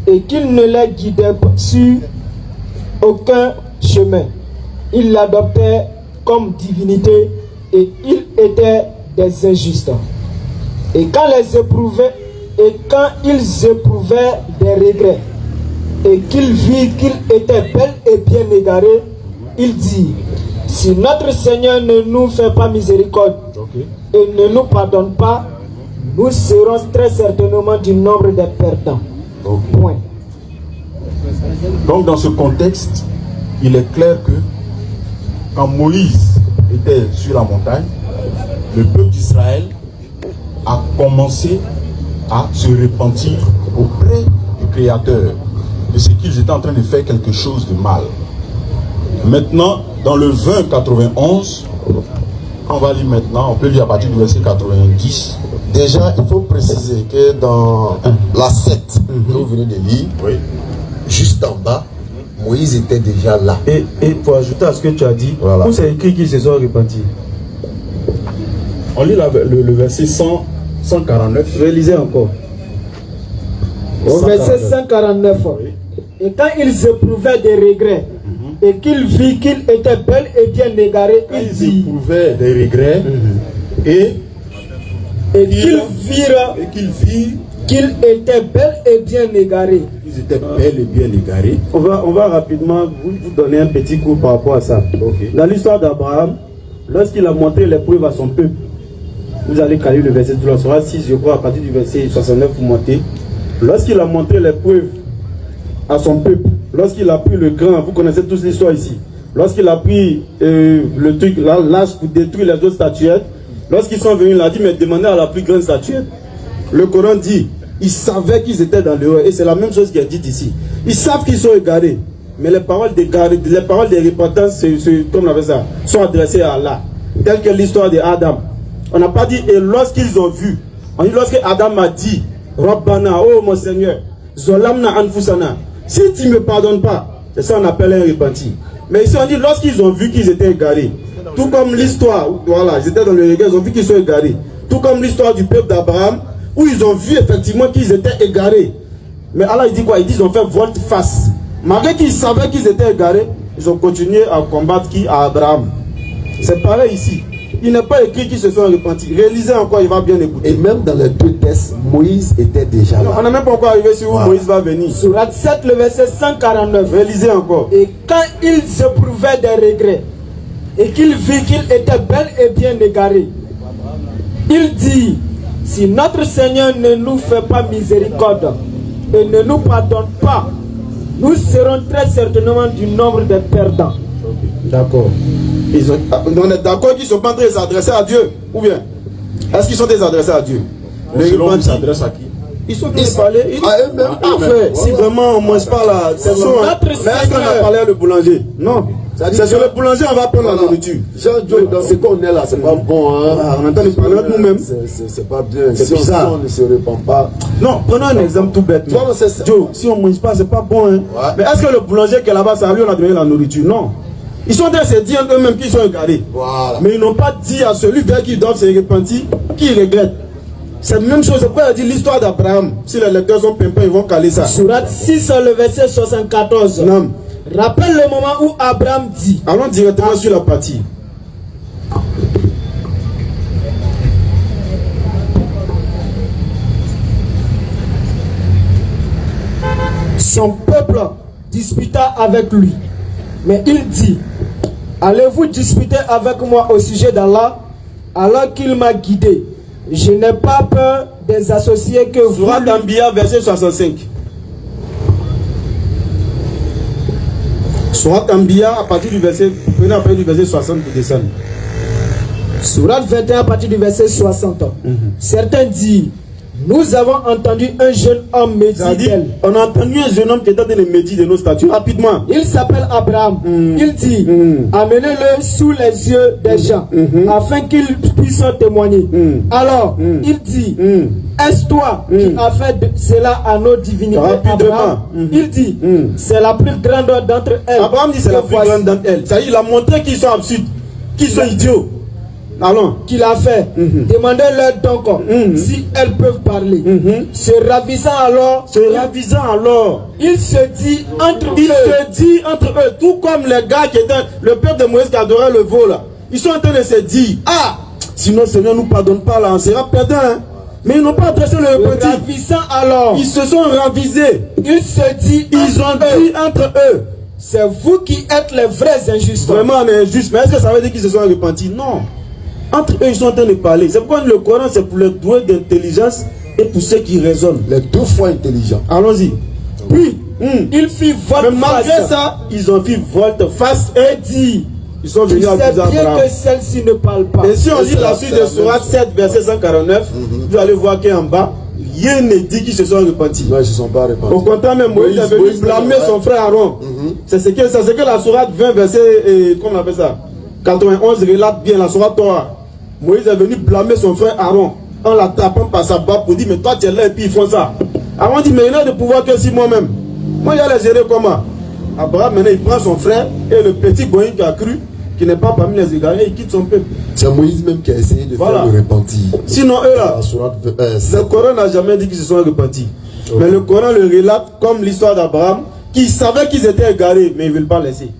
et qu'il ne les guidait sur aucun chemin. Ils l'adoptaient comme divinité et ils étaient des injustes. Et quand ils éprouvaient des regrets et qu'ils virent qu'ils étaient bel et bien égarés, ils disent: si notre Seigneur ne nous fait pas miséricorde et ne nous pardonne pas, nous serons très certainement du nombre des perdants. Point. Donc dans ce contexte, il est clair que quand Moïse était sur la montagne, le peuple d'Israël a commencé à se repentir auprès du Créateur de ce qu'ils étaient en train de faire quelque chose de mal. Maintenant, dans le 20-91, on va lire maintenant, on peut lire à partir du verset 90. Déjà, il faut préciser que dans la 7 que vous venez de lire, juste en bas, Moïse était déjà là. Et pour ajouter à ce que tu as dit, voilà. Où c'est écrit qu'ils se sont repentis? On lit le verset 149. Réalisez encore. Au verset 149. Et quand ils éprouvaient des regrets et qu'ils virent qu'ils étaient bel et bien égarés, Ils éprouvaient des regrets et qu'ils virent qu'ils étaient bel et bien égarés. Ils étaient bel et bien égarés. On va rapidement vous donner un petit cours par rapport à ça. Dans l'histoire d'Abraham, lorsqu'il a montré l'épreuve à son peuple, vous allez caler le verset, tu sera 6, je crois, à partir du verset 69, vous montez. Lorsqu'il a montré l'épreuve à son peuple, lorsqu'il a pris le grand, vous connaissez tous l'histoire ici, lorsqu'il a pris le truc, l'âge pour détruire les autres statuettes, lorsqu'ils sont venus, il a dit, mais demandez à la plus grande statuette. Le Coran dit, ils savaient qu'ils étaient dans l'erreur, et c'est la même chose qui est dite ici. Ils savent qu'ils sont égarés, mais les paroles des repentances, comme on appelle ça, sont adressées à Allah, telles que l'histoire d'Adam. On n'a pas dit, et lorsqu'ils ont vu, on dit, lorsque Adam a dit, Rabbana, oh mon Seigneur, Zolamna Anfusana, si tu ne me pardonnes pas, c'est ça on appelle un repenti. Mais ici on dit, lorsqu'ils ont vu qu'ils étaient égarés, tout comme l'histoire, voilà, ils étaient dans le regard, ils ont vu qu'ils sont égarés, tout comme l'histoire du peuple d'Abraham, où ils ont vu effectivement qu'ils étaient égarés. Mais Allah il dit quoi? Il dit, ils ont fait volte-face. Malgré qu'ils savaient qu'ils étaient égarés, ils ont continué à combattre qui? À Abraham. C'est pareil ici. Il n'est pas écrit qu'ils se sont repentis. Réalisez encore, il va bien écouter. Et même dans les deux textes, Moïse était déjà là. On n'a même pas encore arrivé sur où Moïse va venir. Surat 7, le verset 149. Réalisez encore. Et quand ils éprouvaient des regrets et qu'ils virent qu'ils étaient bel et bien égarés, il dit: si notre Seigneur ne nous fait pas miséricorde et ne nous pardonne pas, nous serons très certainement du nombre des perdants. D'accord. On est d'accord qu'ils ne sont pas en train de s'adresser à Dieu. Ou bien, est-ce qu'ils sont désadressés à Dieu? Les repentis s'adressent à qui? Ils sont venus parler à eux-mêmes. Parfait. Si vraiment on ne mange pas là, c'est bon. Mais est-ce qu'on a parlé à le boulanger? Non. C'est sur le boulanger on va prendre la nourriture. Jean-Joe, dans ce qu'on est là, c'est pas bon. Hein? On entend parler de nous-mêmes. C'est pas bien. C'est si bizarre. on ne se répand pas. Non, prenons un exemple tout bête. Joe, si on ne mange pas, c'est pas bon. Hein? Mais est-ce que le boulanger qui est là-bas, ça lui on a donné la nourriture? Non. Ils sont en train de se dire eux-mêmes qu'ils sont égarés. Voilà. Mais ils n'ont pas dit à celui vers qui ils doivent se repentir qu'ils regrettent. C'est la même chose. C'est pourquoi il a dit l'histoire d'Abraham. Si les lecteurs sont pimpants, ils vont caler ça. Surat 6, le verset 74. Non. Rappelle le moment où Abraham dit. Allons directement sur la partie. Son peuple disputa avec lui. Mais il dit: allez-vous disputer avec moi au sujet d'Allah, alors qu'il m'a guidé? Je n'ai pas peur des associés que vous... Surat Anbiya, verset 65. Surat Anbiya, à partir du verset, prenez à partir du verset 60 pour descendre. Surat 21, à partir du verset 60. Certains disent: nous avons entendu un jeune homme méditer. On a entendu un jeune homme qui était en train de méditer de nos statues. Rapidement. Il s'appelle Abraham. Il dit: amenez-le sous les yeux des gens, afin qu'ils puissent témoigner. Alors, il dit: est-ce toi qui as fait cela à nos divinités? Abraham, il dit: c'est la plus grande d'entre elles. Abraham dit: c'est la plus grande d'entre elles. Ça y est, il a montré qu'ils sont absurdes, qu'ils sont idiots. Allons. qu'il a fait. Demandez-leur donc si elles peuvent parler. Se ravisant alors, il se dit entre eux, tout comme les gars qui étaient, le peuple de Moïse qui adorait le veau là, ils sont en train de se dire, ah, sinon Seigneur nous pardonne pas là, on sera perdant. Hein? Mais ils n'ont pas adressé le repentir. Ravisant alors, ils se sont ravisés. il se dit Ils ont dit entre eux, c'est vous qui êtes les vrais injustes. vraiment on est injuste. Mais est-ce que ça veut dire qu'ils se sont repentis? Non. Entre eux, ils sont en train de parler. C'est pourquoi le Coran, c'est pour les doués d'intelligence et pour ceux qui raisonnent. Les deux fois intelligents. Allons-y. Puis, il fit volte mais malgré face. ça, ils ont fait volte face et dit, ils sont Tu venus sais accuser bien Abraham. que celle-ci ne parle pas. Et si on lit c'est la la- suite c'est de la Sourate même 7, verset 149, vous allez voir qu'en bas, rien ne dit qu'ils se sont repentis. Non, ils ne se sont pas Au répandus. contraire, même Moïse est venu blâmer son frère Aaron. C'est ce que la Sourate 20, verset, comment on appelle ça, 91 relate bien, la Sourate Torah. Moïse est venu blâmer son frère Aaron en l'attrapant par sa barbe pour dire, mais toi tu es là et puis ils font ça. Aaron dit, mais il n'a de pouvoir que si moi-même. Moi, j'allais gérer comment? Abraham, maintenant, il prend son frère et le petit Goïn qui a cru, qui n'est pas parmi les égarés, il quitte son peuple. C'est Moïse même qui a essayé de Voilà. faire le repentir. Sinon, eux là, La sourate le 7. Coran n'a jamais dit qu'ils se sont repentis. Mais le Coran le relate comme l'histoire d'Abraham, qui savait qu'ils étaient égarés, mais ils ne veulent pas laisser.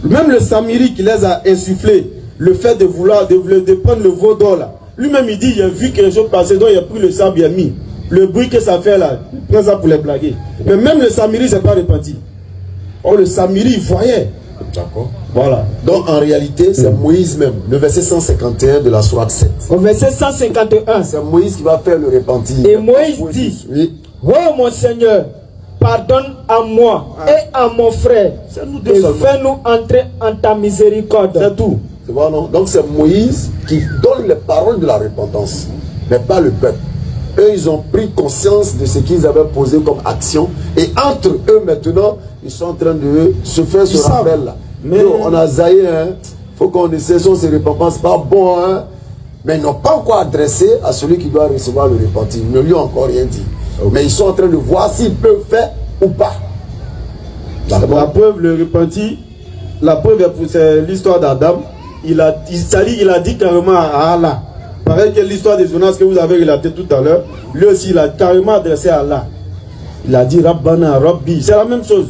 Même le Samiri qui les a insufflé, le fait de vouloir, de prendre le veau d'or là, lui-même il dit, il a vu quelque chose passer, donc il a pris le sable, il a mis. Le bruit que ça fait là, il prend ça pour les blaguer. Mais même le Samiri ne s'est pas repenti. Oh, le Samiri, il voyait. D'accord. Voilà. Donc en réalité, c'est Moïse même, le verset 151 de la sourate 7. Au verset 151, C'est Moïse qui va faire le repentir. et Moïse dit, Oui. oh mon Seigneur, pardonne à moi et à mon frère, C'est nous deux et seulement. fais-nous entrer en ta miséricorde. C'est tout. Tu vois, non? Donc c'est Moïse qui donne les paroles de la repentance, mais pas le peuple. Eux, ils ont pris conscience de ce qu'ils avaient posé comme action. Et entre eux, maintenant, ils sont en train de se faire ce savent. rappel là. Mais- Yo, on a zaillé, hein. Faut qu'on essaie, si on se repent pas, c'est pas bon, hein. Mais ils n'ont pas encore adressé à celui qui doit recevoir le repentir. Ils ne lui ont encore rien dit. Mais ils sont en train de voir s'ils peuvent faire ou pas. La preuve, le repenti, la preuve, c'est l'histoire d'Adam. Il a dit carrément à Allah. Pareil que l'histoire de Jonas que vous avez relatée tout à l'heure. Lui aussi, il a carrément adressé à Allah. Il a dit Rabbana, Rabbi. C'est la même chose.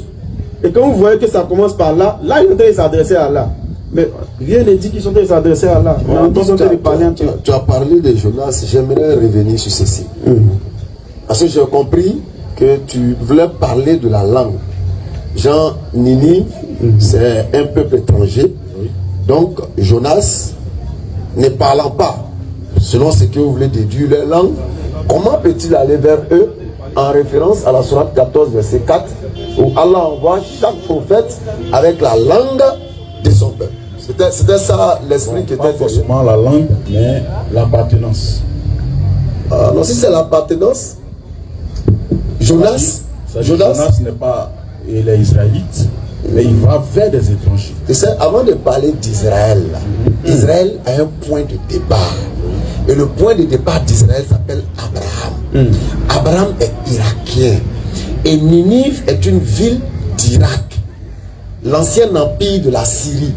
Et quand vous voyez que ça commence par là, là, il est en train de s'adresser à Allah. Mais rien ne dit qu'ils sont en train de s'adresser à Allah. On est en train de parler entre eux. Tu as parlé de Jonas, j'aimerais revenir sur ceci. Parce que j'ai compris que tu voulais parler de la langue. Jean Ninive, c'est un peuple étranger. Donc, Jonas, ne parlant pas, selon ce que vous voulez déduire leur langue, comment peut-il aller vers eux en référence à la sourate 14, verset 4, où Allah envoie chaque prophète avec la langue de son peuple. C'était ça l'esprit qui était Pas derrière. forcément la langue, mais l'appartenance. Non, si c'est l'appartenance, Jonas, Jonas n'est pas, il est israélite, mais il va vers des étrangers. tu sais, avant de parler d'Israël, là, Israël a un point de départ. Et le point de départ d'Israël s'appelle Abraham. Abraham est irakien. Et Ninive est une ville d'Irak. L'ancien empire de la Syrie.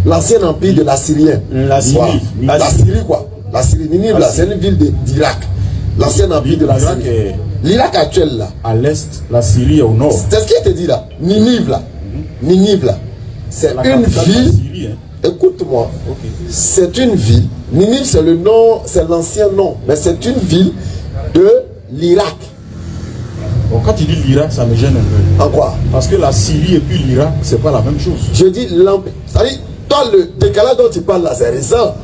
L'ancien empire de l'Assyrien. La Syrie. Voilà. La La Syrie, quoi. La Syrie. Ninive, là, c'est une ville d'Irak. L'ancien empire de la L'Irak Syrie. est- L'Irak actuel, là. À l'est, la Syrie est au nord. C'est ce qu'il te dit là. Ninive là. Ninive là. C'est La une capitale de la ville. Syrie, hein. Écoute-moi. C'est une ville. Ninive c'est le nom, c'est l'ancien nom. Mais c'est une ville de l'Irak. Bon, quand tu dis l'Irak, ça me gêne un peu. En quoi? Parce que la Syrie et puis l'Irak, c'est pas la même chose. Je dis l'empire. C'est-à-dire, toi le décalage dont tu parles là, c'est récent.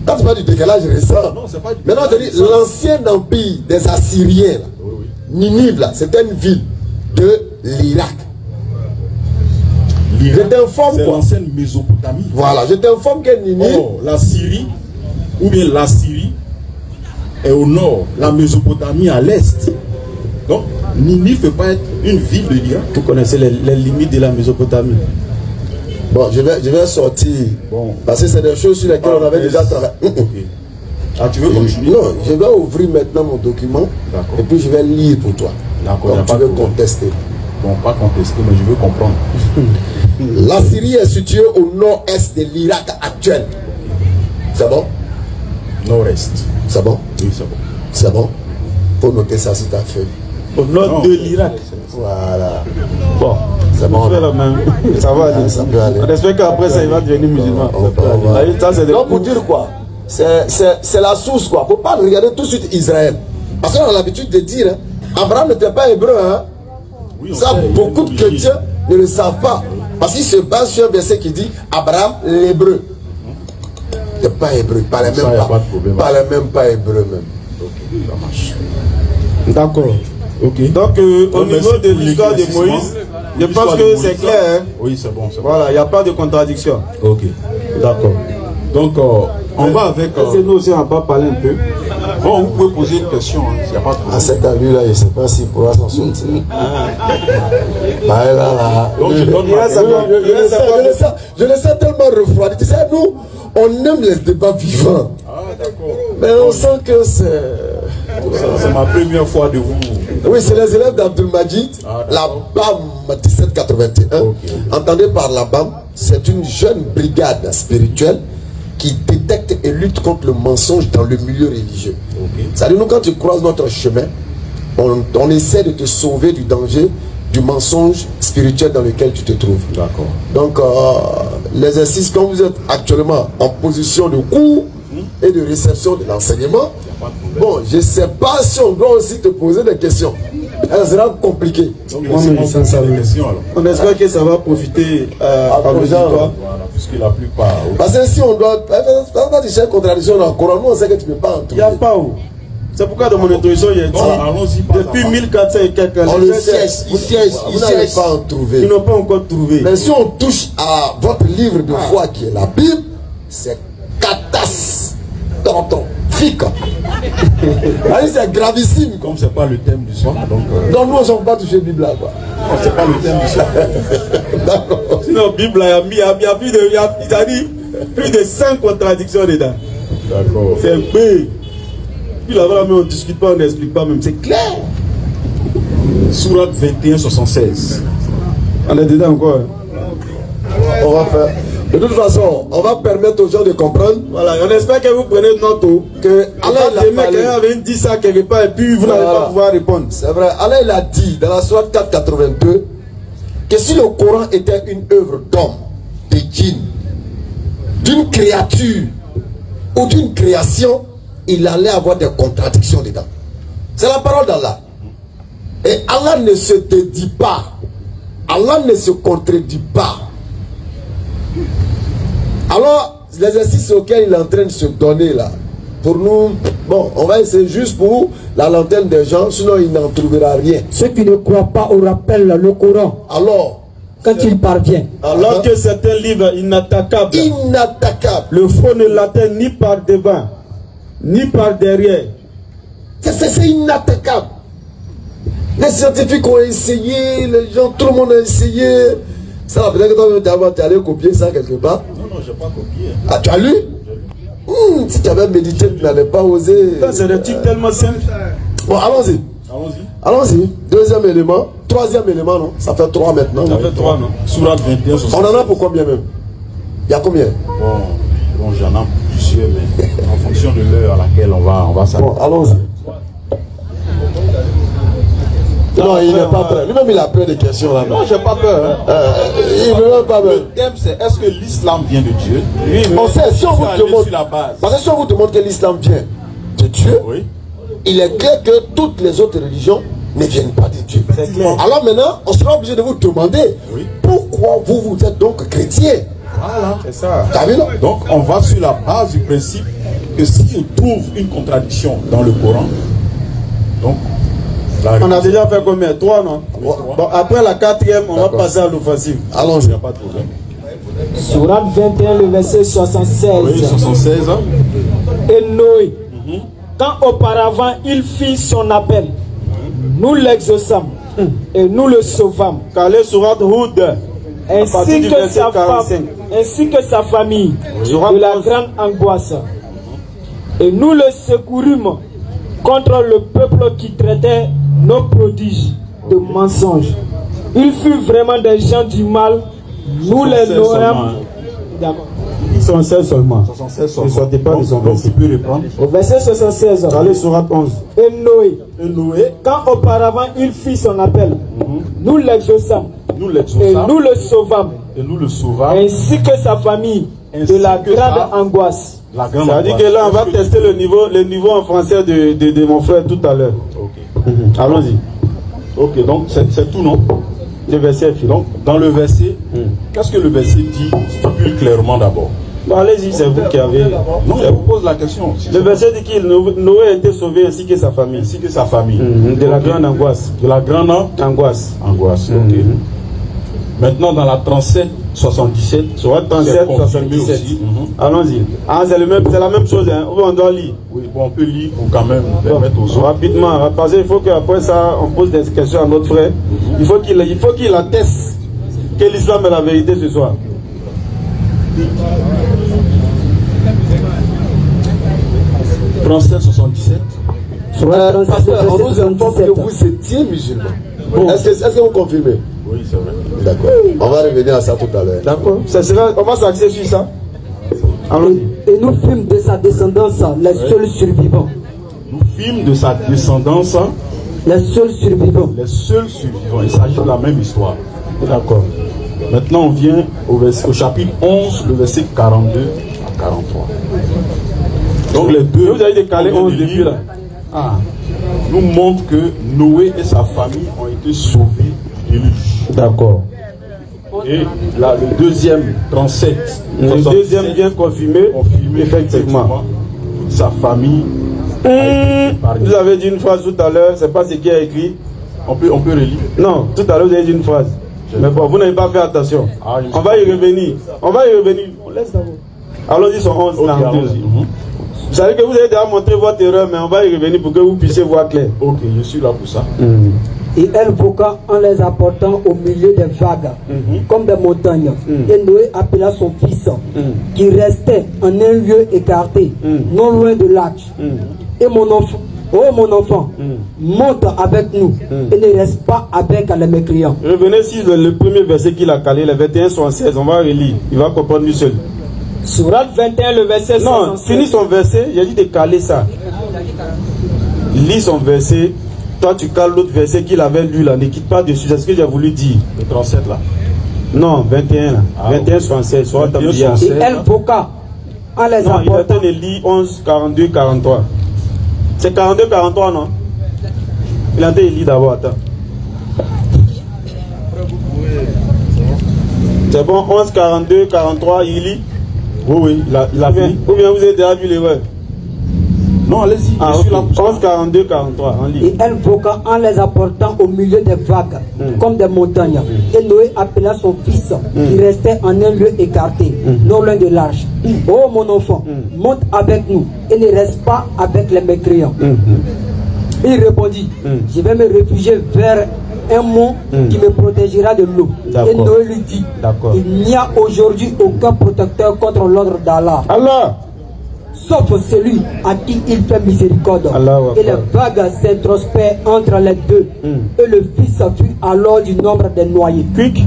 Quand tu parles du décalage récent. Non, c'est pas du Maintenant, je te dis décalage l'ancien empire des Assyriens. Là. Ninive là, c'était une ville de l'Irak. Je L'Irak, t'informe c'est quoi? l'ancienne Mésopotamie. Voilà, je t'informe que Ninive. Or, la Syrie, ou bien la Syrie, est au nord, la Mésopotamie à l'est. Donc, Ninive ne peut pas être une ville de l'Irak. Vous connaissez les limites de la Mésopotamie. Bon, je vais sortir. Bon. Parce que c'est des choses sur lesquelles on avait déjà travaillé. Ok. Ah, tu veux continuer? Non, je vais ouvrir maintenant mon document. D'accord. Et puis je vais lire pour toi. D'accord, y a Donc tu pas de veux problème. contester. Bon, pas contester, mais je veux comprendre. La Syrie est située au nord-est de l'Irak actuel. C'est bon? Non, reste. C'est bon? Oui, c'est bon. C'est bon? Faut noter ça sur ta feuille. Au nord de l'Irak. Voilà. Bon, C'est bon. on fait la même. Ça va aller. Ça peut aller. On espère qu'après ça, il va devenir musulman. On peut avoir. Allez, ça, c'est des Donc, pour dire quoi? C'est la source, quoi. Faut pas regarder tout de suite Israël. Parce qu'on a l'habitude de dire, hein, Abraham n'était pas hébreu, hein. Oui, on Ça, sait, beaucoup de il est chrétiens ne le savent pas. Parce qu'il se base sur un verset qui dit Abraham l'hébreu. Il n'est pas hébreu, il parlait Ça, même y a pas. pas de problème. Il parlait même pas hébreu même. Ok, ça marche. D'accord. Ok. Donc, au merci niveau de pour l'histoire de l'éclaircissement. Moïse, je L'histoire pense de que Moïse, c'est clair. Hein? Oui, c'est bon, c'est bon. Voilà, il n'y a pas de contradiction. Ok. D'accord. Donc, on va avec. Est-ce que nous aussi, on va pas parler un peu? Bon, vous pouvez poser une question, hein, s'il n'y a pas de À problème. cet allure-là, je ne sais pas s'il pourra s'en sortir. Bah, là. Donc, je donne ma Je le sens tellement refroidi. Tu sais, nous, on aime les débats vivants. Ah, d'accord. Mais on sent que c'est. C'est ma première fois de vous. Oui, c'est les élèves d'Abdelmajid, Ah, la BAM 1781. Ok. Entendez par la BAM, c'est une jeune brigade spirituelle qui détecte et lutte contre le mensonge dans le milieu religieux. Ok. C'est-à-dire, nous, quand tu croises notre chemin, on essaie de te sauver du danger, du mensonge spirituel dans lequel tu te trouves. D'accord. Donc, l'exercice, quand vous êtes actuellement en position de cours et de réception de l'enseignement, bon, je ne sais pas si on doit aussi te poser des questions. Ça sera compliqué. Donc, laissez-moi poser des questions alors. On espère que ça va profiter à l'auditoire. Voilà, puisque la plupart. Parce que si on doit. Quand tu cherches contradiction dans le Coran, nous on sait que tu ne peux pas en Il n'y a trouver. pas où. C'est pourquoi dans mon introduction, il y a dit, Bon, allons-y par depuis là-bas. 1400 et quelques On les le gens cherche, qui- vous n'allez pas en Ils trouver. n'ont pas encore trouvé. Mais si on touche à votre livre de foi qui est la Bible, c'est catastrophique. C'est gravissime. Comme c'est pas le thème du soir, donc. Donc nous on ne sommes pas touchés Bible là, quoi. Non, c'est pas le thème du soir. D'accord. Sinon, Bible, il y a plus de, il a dit plus de 5 contradictions dedans. D'accord. C'est un peu. Puis là-bas, on ne discute pas, on n'explique pas même. C'est clair. Sourate 21, 76. On est dedans encore. Hein. On va faire. De toute façon, on va permettre aux gens de comprendre Voilà, on espère que vous prenez note que Allah il a demain, parlé. quelqu'un avait dit ça quelque part et puis vous n'allez Voilà. pas pouvoir répondre. C'est vrai, Allah il a dit dans la sourate 482 que si le Coran était une œuvre d'homme, de djinn, d'une créature ou d'une création, il allait avoir des contradictions dedans. C'est la parole d'Allah. Et Allah ne se dédie pas. Allah ne se contredit pas. Alors, l'exercice auquel il est en train de se donner là, pour nous, bon, on va essayer juste pour la lanterne des gens, sinon il n'en trouvera rien. Ceux qui ne croient pas au rappel le Coran, Alors, quand il parvient, Alors que c'est un livre inattaquable. inattaquable. Le faux ne l'atteint ni par devant, ni par derrière. C'est inattaquable. Les scientifiques ont essayé, les gens, tout le monde a essayé. Ça, peut-être que toi, tu es allé copier ça quelque part. Non, j'ai pas copié. Ah, tu as lu? Si tu avais médité, tu n'allais pas oser. Ça, c'est des trucs tellement simples. Bon, allons-y. Allons-y. Allons-y. Deuxième élément. Troisième élément, non? Ça fait 3 maintenant. Ça fait 3, non? Sourate 21, 76. On en a pour combien même? Il y a combien? Bon, j'en ai plusieurs, mais en fonction de l'heure à laquelle on va s'arrêter. Bon, allons-y. Non, il n'est pas prêt. Lui-même, il a peur des questions là. Non, j'ai pas peur. Hein. Il ne veut pas peur. Le thème, c'est est-ce que l'islam vient de Dieu? On sait, si on vous Aller demande. sur la base. Parce que si on vous demande que l'islam vient de Dieu, Oui. il est clair que toutes les autres religions ne viennent pas de Dieu. C'est clair. Alors maintenant, on sera obligé de vous demander Oui. pourquoi vous êtes donc chrétien. Voilà. C'est ça. T'as vu, non? Donc, on va sur la base du principe que si on trouve une contradiction dans le Coran, donc, la On a réponse- déjà fait combien? 3, non? Bon, après la 4e, on va D'accord. passer à l'offensive. Allons-y. il n'y a pas de problème. Sourate 21, le verset 76. Oui, 76. Hein? Et Noé, quand auparavant il fit son appel, nous l'exaucâmes et nous le sauvâmes, Car les sourates Houd, à partir ainsi du que, verset sa 45. femme, ainsi que sa famille, Sourate de la 11. grande angoisse. Et nous le secourûmes contre le peuple qui traitait nos prodiges de mensonges. Ils furent vraiment des gens du mal, nous les C'est nommerons. seulement- D'accord. 76 seulement. 76 Ne seulement. sortez pas de son Donc verset. tu peux reprendre. Au verset 76. Allez sur Sourate 11. Et Noé, Et Noé, quand auparavant il fit son appel, nous l'exaucâmes nous et l'exaucâmes nous le sauvâmes, et nous le sauvâmes. ainsi que sa famille, Ainsi de la que grande ça. angoisse. La grande Ça veut dire angoisse. que là, on va tester le niveau en français de mon frère tout à l'heure. Ok. Allons-y. Ok, donc c'est tout, non? Le verset est fini. Donc, dans le verset, qu'est-ce que le verset dit stipule clairement d'abord? Bon, allez-y, c'est vous qui avez. Non, je vous pose la question. Le verset dit qu'il Noé a été sauvé ainsi que sa famille. Ainsi que sa famille. De la Ok. grande angoisse. De la grande Angoisse. angoisse. Ok. Maintenant, dans la 37-77, Sourate 37, c'est confirmé 77. aussi. Allons-y. Ah, c'est la même chose, hein. On doit lire. Oui, bon, on peut lire pour quand même permettre aux autres. Rapidement, parce qu'il faut qu'après ça, on pose des questions à notre frère. Il faut qu'il atteste que l'islam est la vérité ce soir. « 37-77. Pasteur, on nous informe que 77. vous étiez musulman. Est-ce que vous confirmez? Oui, c'est vrai. D'accord. On va revenir à ça tout à l'heure. D'accord. On va s'axer sur ça. Allons-y. Et nous fûmes de sa descendance les seuls survivants. Nous fîmes de sa descendance Les seuls survivants. les seuls survivants. Il s'agit de la même histoire. D'accord. Maintenant, on vient au chapitre 11, le verset 42 à 43. Donc les deux, Vous avez décalé on vient 11 de depuis lire, là. Ah, nous montrent que Noé et sa famille ont été sauvés du déluge. d'accord. Et là, le deuxième, 37, Le 77, deuxième vient confirmer, effectivement. sa famille a été épargnée. Vous avez dit une phrase tout à l'heure, c'est pas ce qui est écrit. On peut relire. Non, tout à l'heure vous avez dit une phrase. Mais bon, vous n'avez pas fait attention. Ah, On va y revenir. On laisse d'abord. Allons-y sur 11, Ok, 42. allons-y. Vous savez que vous avez déjà montré votre erreur, mais on va y revenir pour que vous puissiez voir clair. Ok, je suis là pour ça. Et elle voqua en les apportant au milieu des vagues, comme des montagnes. Et Noé appela son fils, qui restait en un lieu écarté, non loin de l'arche. Et mon enfant, mon enfant, monte avec nous et ne reste pas avec les mécréants. Revenez sur le premier verset qu'il a calé, le 21-76. On va relire. Il va comprendre lui seul. Sourate 21, le verset Non, 67. finis son verset. J'ai dit de caler ça. Lis son verset. Toi, tu cales l'autre verset qu'il avait lu là. Ne quitte pas dessus. C'est ce que j'ai voulu dire. Le 37 là. Non, 21 là. Ah, 21-76. Soit 21, bien. 76. Et elle voqua en les Non, il est en apportant. train de lire 11, 42, 43. C'est 42, 43, non? Il est en train de lire d'abord, attends. C'est bon, 11, 42, 43, il lit. Oui, il a fini. Ou bien vous avez déjà vu l'erreur? Non, allez-y. Ah, je suis là ok. pour ça. 11, 42, 43, on lit. Et elle voqua en les apportant au milieu des vagues, comme des montagnes. Et Noé appela son fils, qui restait en un lieu écarté, non loin de l'arche. Oh mon enfant, monte avec nous et ne reste pas avec les mécréants. Il répondit, je vais me réfugier vers un mont qui me protégera de l'eau. D'accord. Et Noé lui dit, D'accord. il n'y a aujourd'hui aucun protecteur contre l'ordre d'Allah, Alors, sauf celui à qui il fait miséricorde. Allah Et les Akbar. vagues s'introspèrent entre les deux. Et le fils fut alors du nombre des noyés. quick.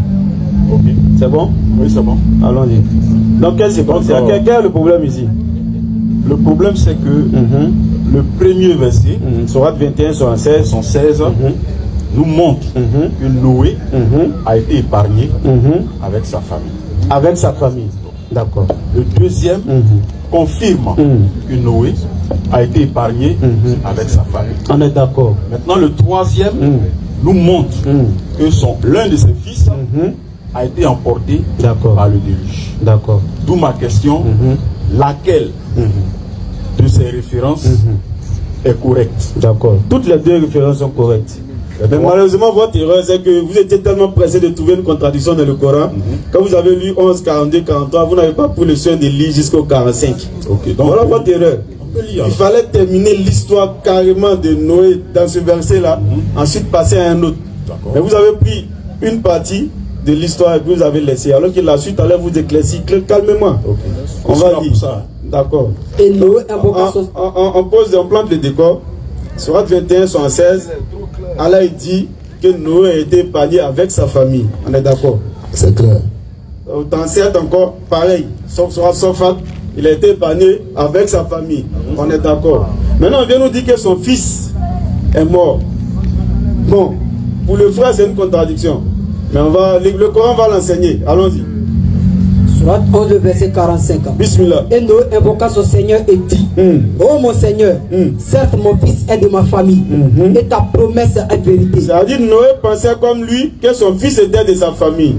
Ok. C'est bon? Oui, c'est bon. Allons-y. Donc, quel c'est quel est le problème ici? Le problème, c'est que le premier verset, Sourate 21, 76. 116, nous montre que Noé a été épargné avec sa famille. Avec sa famille. D'accord. Le deuxième confirme que Noé a été épargné avec sa famille. On est d'accord. Maintenant, le troisième nous montre que l'un de ses fils a été emporté D'accord. par le déluge. D'accord. D'où ma question, laquelle de ces références est correcte? D'accord. Toutes les deux références sont correctes. Mais malheureusement, votre erreur, c'est que vous étiez tellement pressé de trouver une contradiction dans le Coran. Quand vous avez lu 11, 42, 43, vous n'avez pas pris le soin de lire jusqu'au 45. Ok, donc Voilà votre erreur. on peut lire. Il fallait terminer l'histoire carrément de Noé dans ce verset-là, ensuite passer à un autre. D'accord. Mais vous avez pris une partie de l'histoire et puis vous avez laissé. Alors que la suite allait vous éclaircir calmement. Ok. On Je suis va là lire. pour ça. D'accord. Et Noé invoqua son... On plante le décor. Sourate 21, 116. Allah il dit que Noé a été épargné avec sa famille. On est d'accord? C'est clair. dans 7 encore, pareil. Sofat, il a été épargné avec sa famille. On est d'accord. Maintenant, on vient nous dire que son fils est mort. Bon, pour le frère, c'est une contradiction. Mais le Coran va l'enseigner. Allons-y. Surat 11, le verset 45. Bismillah. Et Noé invoqua son Seigneur et dit: Oh mon Seigneur, certes mon fils est de ma famille, et ta promesse est vérité. C'est-à-dire Noé pensait comme lui que son fils était de sa famille.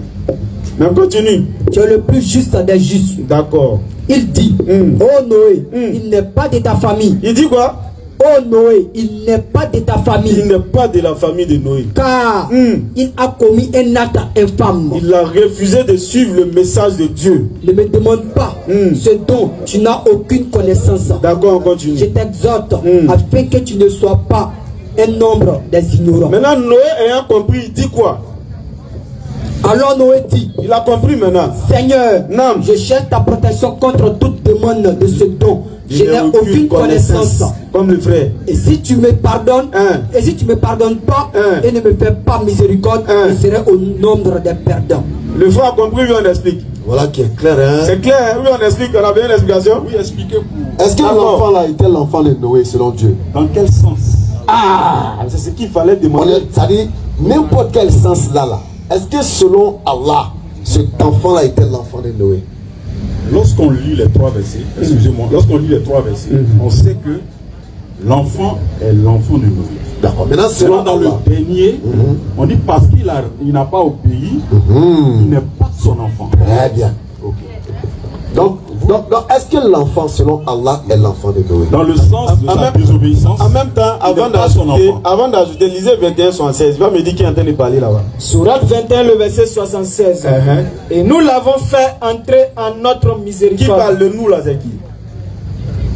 Mais on continue. Tu es le plus juste des justes. D'accord. Il dit: Oh Noé, il n'est pas de ta famille. Il dit quoi? Oh Noé, il n'est pas de ta famille. Il n'est pas de la famille de Noé. Car il a commis un acte infâme. Il a refusé de suivre le message de Dieu. Ne me demande pas ce dont tu n'as aucune connaissance. D'accord, on continue. Je t'exhorte afin que tu ne sois pas un nombre des ignorants. Maintenant, Noé ayant compris, il dit quoi? Alors Noé dit: Il a compris maintenant. Seigneur, non, je cherche ta protection contre toute demande de ce don. Je n'ai aucune connaissance. Comme le frère. Et si tu me pardonnes, et si tu me pardonnes pas, et ne me fais pas miséricorde, je serai au nombre des perdants. Le frère a compris, lui on explique. Voilà qui est clair, hein? C'est clair, oui on explique, on a bien l'explication. Oui, expliquez pour... Est-ce que l'enfant là était l'enfant de Noé selon Dieu? Dans quel sens? Ah, c'est ce qu'il fallait demander. C'est-à-dire, n'importe quel sens là. Est-ce que selon Allah, cet enfant là était l'enfant de Noé? Lorsqu'on lit les 3 versets, excusez-moi, lorsqu'on lit les 3 versets, on sait que l'enfant est l'enfant de Noé. D'accord. Maintenant, selon dans le dernier, on dit parce qu'il n'a pas obéi, il n'est pas son enfant. Très bien. Donc, est-ce que l'enfant, selon Allah, est l'enfant de Noé? Dans le sens de sa désobéissance. En même temps, avant d'ajouter, lisez 21, 76. Il va me dire qui est en train de parler là-bas. Surat 21, le verset 76. Et nous l'avons fait entrer en notre miséricorde. Qui parle de nous là, c'est qui?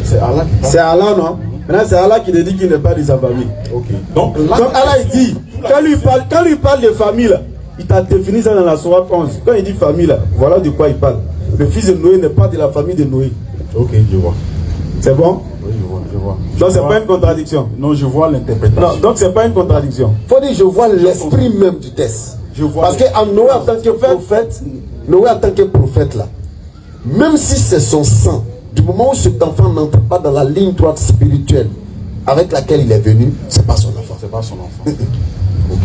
C'est Allah qui parle. C'est Allah, non? Maintenant, c'est Allah qui te dit qu'il n'est pas de sa famille. Ok. Donc Allah, il dit, quand lui parle de famille là, il t'a défini ça dans la sourate 11. Quand il dit famille là, voilà de quoi il parle. Le fils de Noé n'est pas de la famille de Noé. Ok, je vois. C'est bon? Oui, je vois. Donc c'est pas une contradiction. Non, je vois l'interprétation. Non, donc c'est pas une contradiction. Faut dire, je vois l'esprit même du texte. Je vois. Parce qu'en Noé en tant que prophète, là, même si c'est son sang, du moment où cet enfant n'entre pas dans la ligne droite spirituelle avec laquelle il est venu, c'est pas son enfant. C'est pas son enfant. Ok.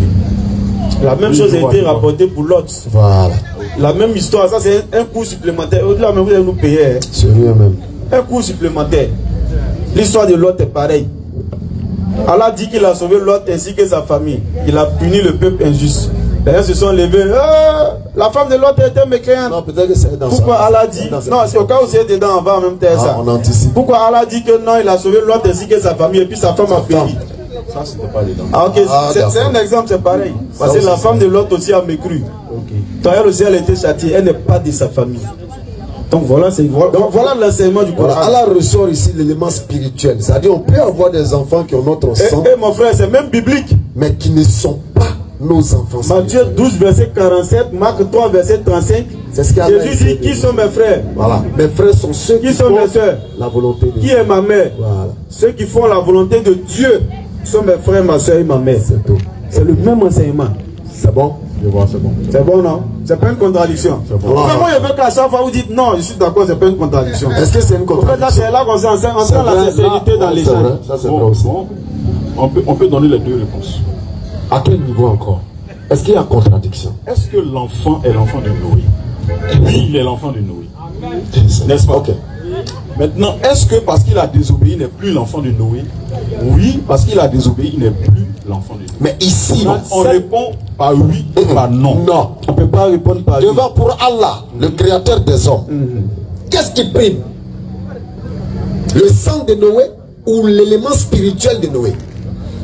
La même chose a été rapportée pour l'autre. Voilà. La même histoire, ça c'est un coût supplémentaire. Au-delà, mais vous allez nous payer. C'est lui-même. Un coût supplémentaire. L'histoire de Lot est pareille. Allah dit qu'il a sauvé Lot ainsi que sa famille. Il a puni le peuple injuste. D'ailleurs, se sont levés. La femme de Lot était mécréante. Non, peut-être que c'est dans Pourquoi ça. Allah dit... Non, c'est au cas où c'est dedans, on va en même temps ça. On anticipe. Pourquoi Allah dit que non, il a sauvé Lot ainsi que sa famille et puis sa femme a péri? Ça, c'était pas dedans. Ah, ok, c'est un exemple, c'est pareil. Parce que la femme de Lot aussi a mécru. D'ailleurs aussi, elle a été châtiée. Elle n'est pas de sa famille. Donc voilà, voilà l'enseignement du Coran. Voilà, Allah ressort ici l'élément spirituel. C'est-à-dire, on peut avoir des enfants qui ont notre sang, mon frère, c'est même biblique. mais qui ne sont pas nos enfants. Matthieu 12, verset 47, Marc 3, verset 35. C'est ce qu'Allah Jésus dit, qui sont mes frères? Voilà. Mes frères sont ceux qui sont font mes soeurs? la volonté de Qui Dieu. est ma mère? Voilà. Ceux qui font la volonté de Dieu sont mes frères, ma soeur et ma mère. C'est tout. C'est le même enseignement. C'est bon? Je vois, c'est bon. C'est bon, non? C'est pas une contradiction. bon. Vraiment, il veut qu'à chaque fois vous dites non, je suis d'accord, c'est pas une contradiction. Est-ce que c'est une En fait, là, contradiction? c'est là qu'on s'enseigne C'est la vrai, sincérité là, dans les c'est gens. vrai. Ça, c'est vrai Bon, aussi. bon. On peut donner les 2 réponses. À quel niveau encore? Est-ce qu'il y a contradiction? Est-ce que l'enfant est l'enfant de Noé? Oui, il est l'enfant de Noé. N'est-ce pas? Ok. Maintenant, est-ce que parce qu'il a désobéi, il n'est plus l'enfant de Noé? Oui, parce qu'il a désobéi, il n'est plus l'enfant de Noé. Mais ici, Donc, on répond par oui et par non. non. On ne peut pas répondre par lui. Devant pour Allah, le créateur des hommes, qu'est-ce qui prime? Le sang de Noé ou l'élément spirituel de Noé?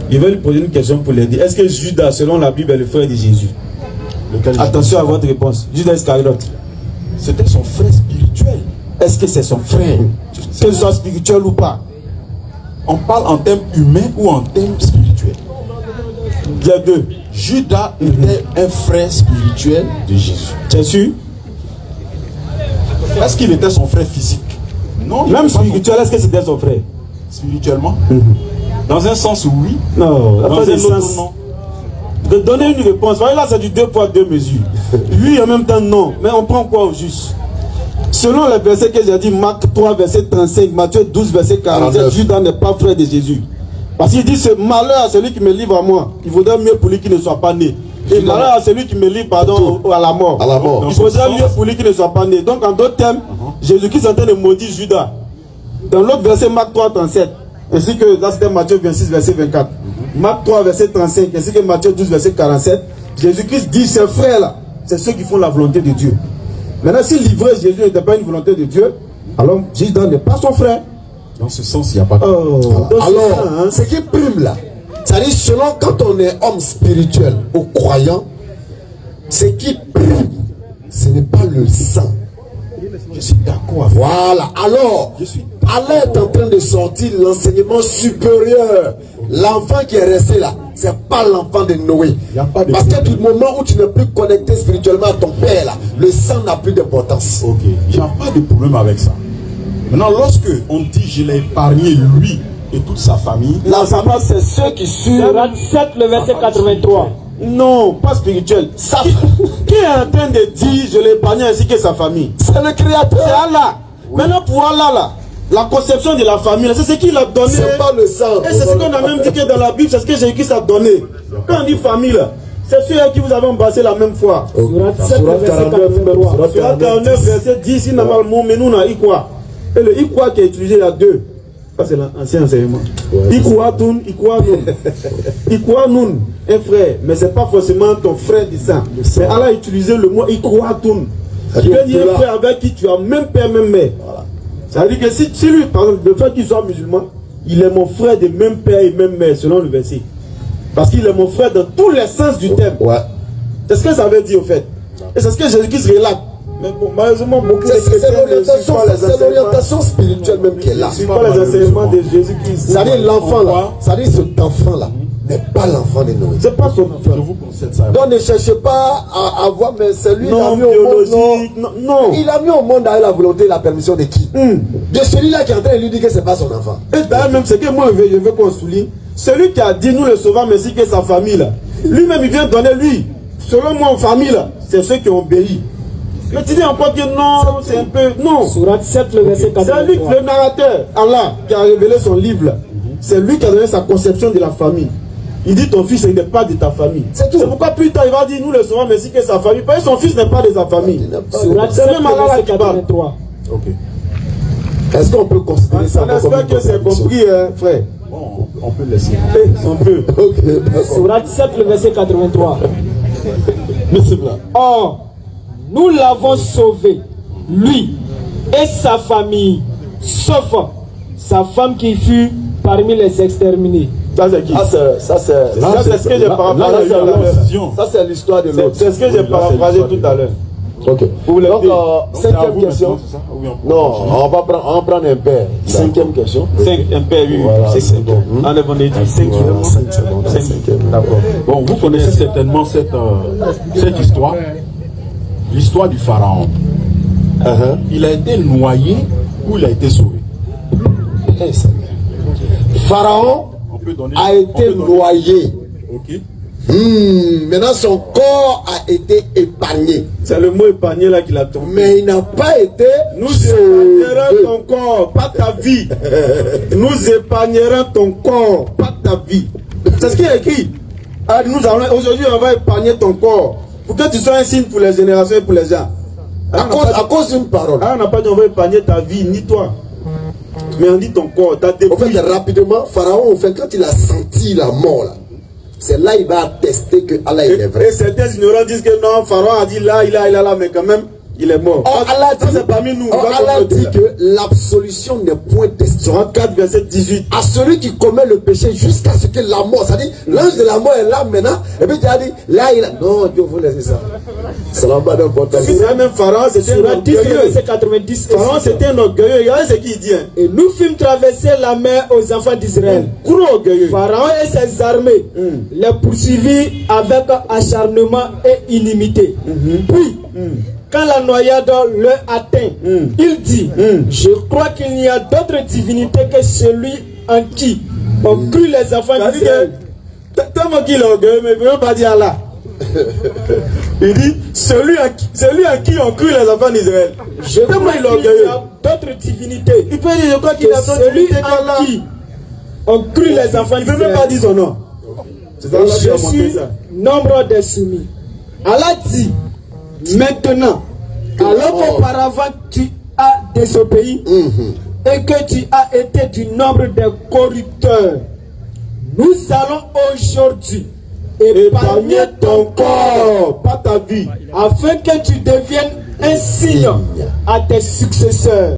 Je vais lui poser une question pour lui dire. Est-ce que Judas, selon la Bible, est le frère de Jésus? Attention à votre réponse. Judas Iscariote. C'était son frère spirituel. Est-ce que c'est son frère? Que ce soit spirituel ou pas? On parle en termes humains ou en termes spirituels? Il y a 2. Judas était un frère spirituel de Jésus. Tu es sûr? Est-ce qu'il était son frère physique? Non. il Même n'était pas spirituel, est-ce que c'était son frère? Spirituellement? Dans un sens, oui. Non, Dans un après autre, sens. non. de donner une réponse. Voyez là, c'est du 2 poids 2 mesures. Lui en même temps non. Mais on prend quoi au juste? Selon les versets que j'ai dit, Marc 3 verset 35, Matthieu 12 verset 47, Judas n'est pas frère de Jésus. Parce qu'il dit c'est malheur à celui qui me livre à moi. Il vaudrait mieux pour lui qu'il ne soit pas né. Et malheur à celui qui me livre, pardon, à la mort. À la mort. Il faudrait mieux pour lui qu'il ne soit pas né. Donc en d'autres termes, Jésus-Christ est en train de maudire Judas. Dans l'autre verset, Marc 3 37, ainsi que là c'était Matthieu 26 verset 24. Marc 3 verset 35, ainsi que Matthieu 12 verset 47, Jésus-Christ dit ses frères là, c'est ceux qui font la volonté de Dieu. Maintenant, si livrer Jésus n'était pas une volonté de Dieu, alors Judas n'est pas son frère. Dans ce sens, il n'y a pas de... Alors, ce qui prime là, c'est-à-dire selon quand on est homme spirituel ou croyant, ce qui prime, ce n'est pas le sang. Je suis d'accord avec Voilà. Alors, Allah est en train de sortir l'enseignement supérieur. L'enfant qui est resté là, c'est pas l'enfant de Noé. Parce qu'à tout moment où tu n'es plus connecté spirituellement à ton père là, le sang n'a plus d'importance. Ok, il n'y a pas de problème avec ça. Maintenant, lorsque on dit je l'ai épargné lui et toute sa famille, La famille, c'est ceux qui suivent. Surat 7, le verset 83. Non, pas spirituel. Qui est en train de dire je l'ai épargné ainsi que sa famille? C'est le créateur. C'est Allah. Maintenant pour Allah là, la conception de la famille, c'est ce qu'il a donné. C'est pas le sang. Et c'est ce qu'on a même dit que dans la Bible, c'est ce que Jésus-Christ a donné. Quand on dit famille là, c'est ceux qui vous avez embrassé la même fois. Surat 7, le verset 83. Surat 49, verset 10, il n'a pas le mot, mais nous on a Ikwa. Et le Ikwa qui est utilisé, il y a deux. Ça c'est l'ancien enseignement. Ikwa Tun, Ikwa Nun. Ikwa Nun, un frère, mais c'est pas forcément ton frère du sang. Mais Allah a utilisé le mot Ikwa Tun. Qui veut dire un frère avec qui tu as même père, même mère. Ça veut dire que si lui, par exemple, le fait qu'il soit musulman, il est mon frère de même père et même mère, selon le verset. Parce qu'il est mon frère dans tous les sens du terme. Ouais. C'est ce que ça veut dire au fait. Et c'est ce que Jésus-Christ relate. Mais bon, malheureusement, beaucoup de C'est l'orientation spirituelle même qui est là. C'est pas les enseignements de Jésus-Christ. C'est-à-dire l'enfant là, c'est-à-dire cet enfant là n'est pas l'enfant de Noé. C'est pas son enfant. je vous concède ça. Donc ne cherchez pas à voir, mais c'est lui qui a Non, mis au monde. biologique. Non. Il a mis au monde avec la volonté et la permission de qui? De celui-là qui est en train de lui dire que c'est pas son enfant. Et d'ailleurs, même ce que moi je veux qu'on souligne, celui qui a dit nous le sauvons, mais si que sa famille là, lui-même il vient donner lui. Selon moi en famille là, c'est ceux qui ont obéi. Mais tu dis encore que non, c'est un peu. Non. Surat 7, le verset C'est lui, 83. le narrateur, Allah, qui a révélé son livre là. C'est lui qui a donné sa conception de la famille. Il dit ton fils il n'est pas de ta famille. C'est tout. C'est pourquoi plus tard il va dire nous le sauvons, mais si que sa famille. Parce que son fils n'est pas de sa famille. Surat 7, C'est même Allah le verset qui parle. 83. Ok. Est-ce qu'on peut considérer ça On espère que c'est compris, hein, frère. Bon, on peut laisser. On peut. Ok, d'accord. Surat 7, le verset 83. Bismillah. Or, nous l'avons sauvé, lui et sa famille, sauf sa femme qui fut parmi les exterminés. Ça c'est qui? Ça c'est Là, c'est ce que j'ai paraphrasé tout à l'heure. ça c'est l'histoire de l'autre. C'est ce que j'ai paraphrasé tout à l'heure. Ok. Vous voulez Donc, dire? cinquième question. Non, on va prendre un père. Cinquième question. 5 MP, oui. Voilà, C'est c'est bon. on a dit 5 Voilà, 5 secondes. Cinquième. D'accord. Bon, vous connaissez certainement cette histoire. L'histoire du pharaon. Il a été noyé ou il a été sauvé? Pharaon On peut donner, a été noyé. Ok. Maintenant, son corps a été épargné. C'est le mot épargné là qu'il a tombé. Mais il n'a pas été Nous sauvé. épargnerons ton corps, pas ta vie. Nous épargnerons ton corps, pas ta vie. C'est ce qui est écrit. Alors, aujourd'hui, on va épargner ton corps. Pour que tu sois un signe pour les générations et pour les gens. À cause d'une parole. Ah, on n'a pas dit on va épargner ta vie, ni toi. Mais on dit ton corps, ta Au dépouille. fait, rapidement, Pharaon, au fait, quand il a senti la mort, là, c'est là il va attester que Allah il est vrai. Et certains ignorants disent que non, Pharaon a dit là, il a là, mais quand même, il est mort. Or, Allah Ça, dit, c'est parmi nous. or, Allah dit que l'absolution n'est point destinée Sur 4, verset 18. à celui qui commet le péché jusqu'à ce que la mort, c'est-à-dire l'ange de la mort est là maintenant, et puis tu as dit, là il a... Non, Dieu vous laisse ça. Ça n'a pas d'importance. C'est même Pharaon, c'était un Surat 10, le orgueilleux. verset 90. et Pharaon, 6. c'était un orgueilleux. Regardez ce qu'il dit. Hein. Et nous fîmes traverser la mer aux enfants d'Israël. Gros orgueilleux. Pharaon et ses armées les poursuivirent avec acharnement et inimité. Puis, quand la noyade leur atteint, il dit, je crois qu'il n'y a d'autre divinité que celui en qui ont cru les enfants C'est-à-dire d'Israël. Tellement qu'il est orgueilleux, mais il ne veut pas dire Allah. Il dit, celui à qui ont cru les enfants d'Israël. Tellement il est orgueilleux. D'autres divinités. Il peut dire, je crois qu'il a d'autres divinités qu'Allah. Qui ont cru les enfants Il ne d'Israël. veut même pas dire son nom. C'est ça, Je suis nombre des soumis. Allah dit, maintenant, alors qu'auparavant tu as désobéi et que tu as été du nombre des corrupteurs, nous allons aujourd'hui épargner ton corps, pas ta vie, afin que tu deviennes un signe à tes successeurs.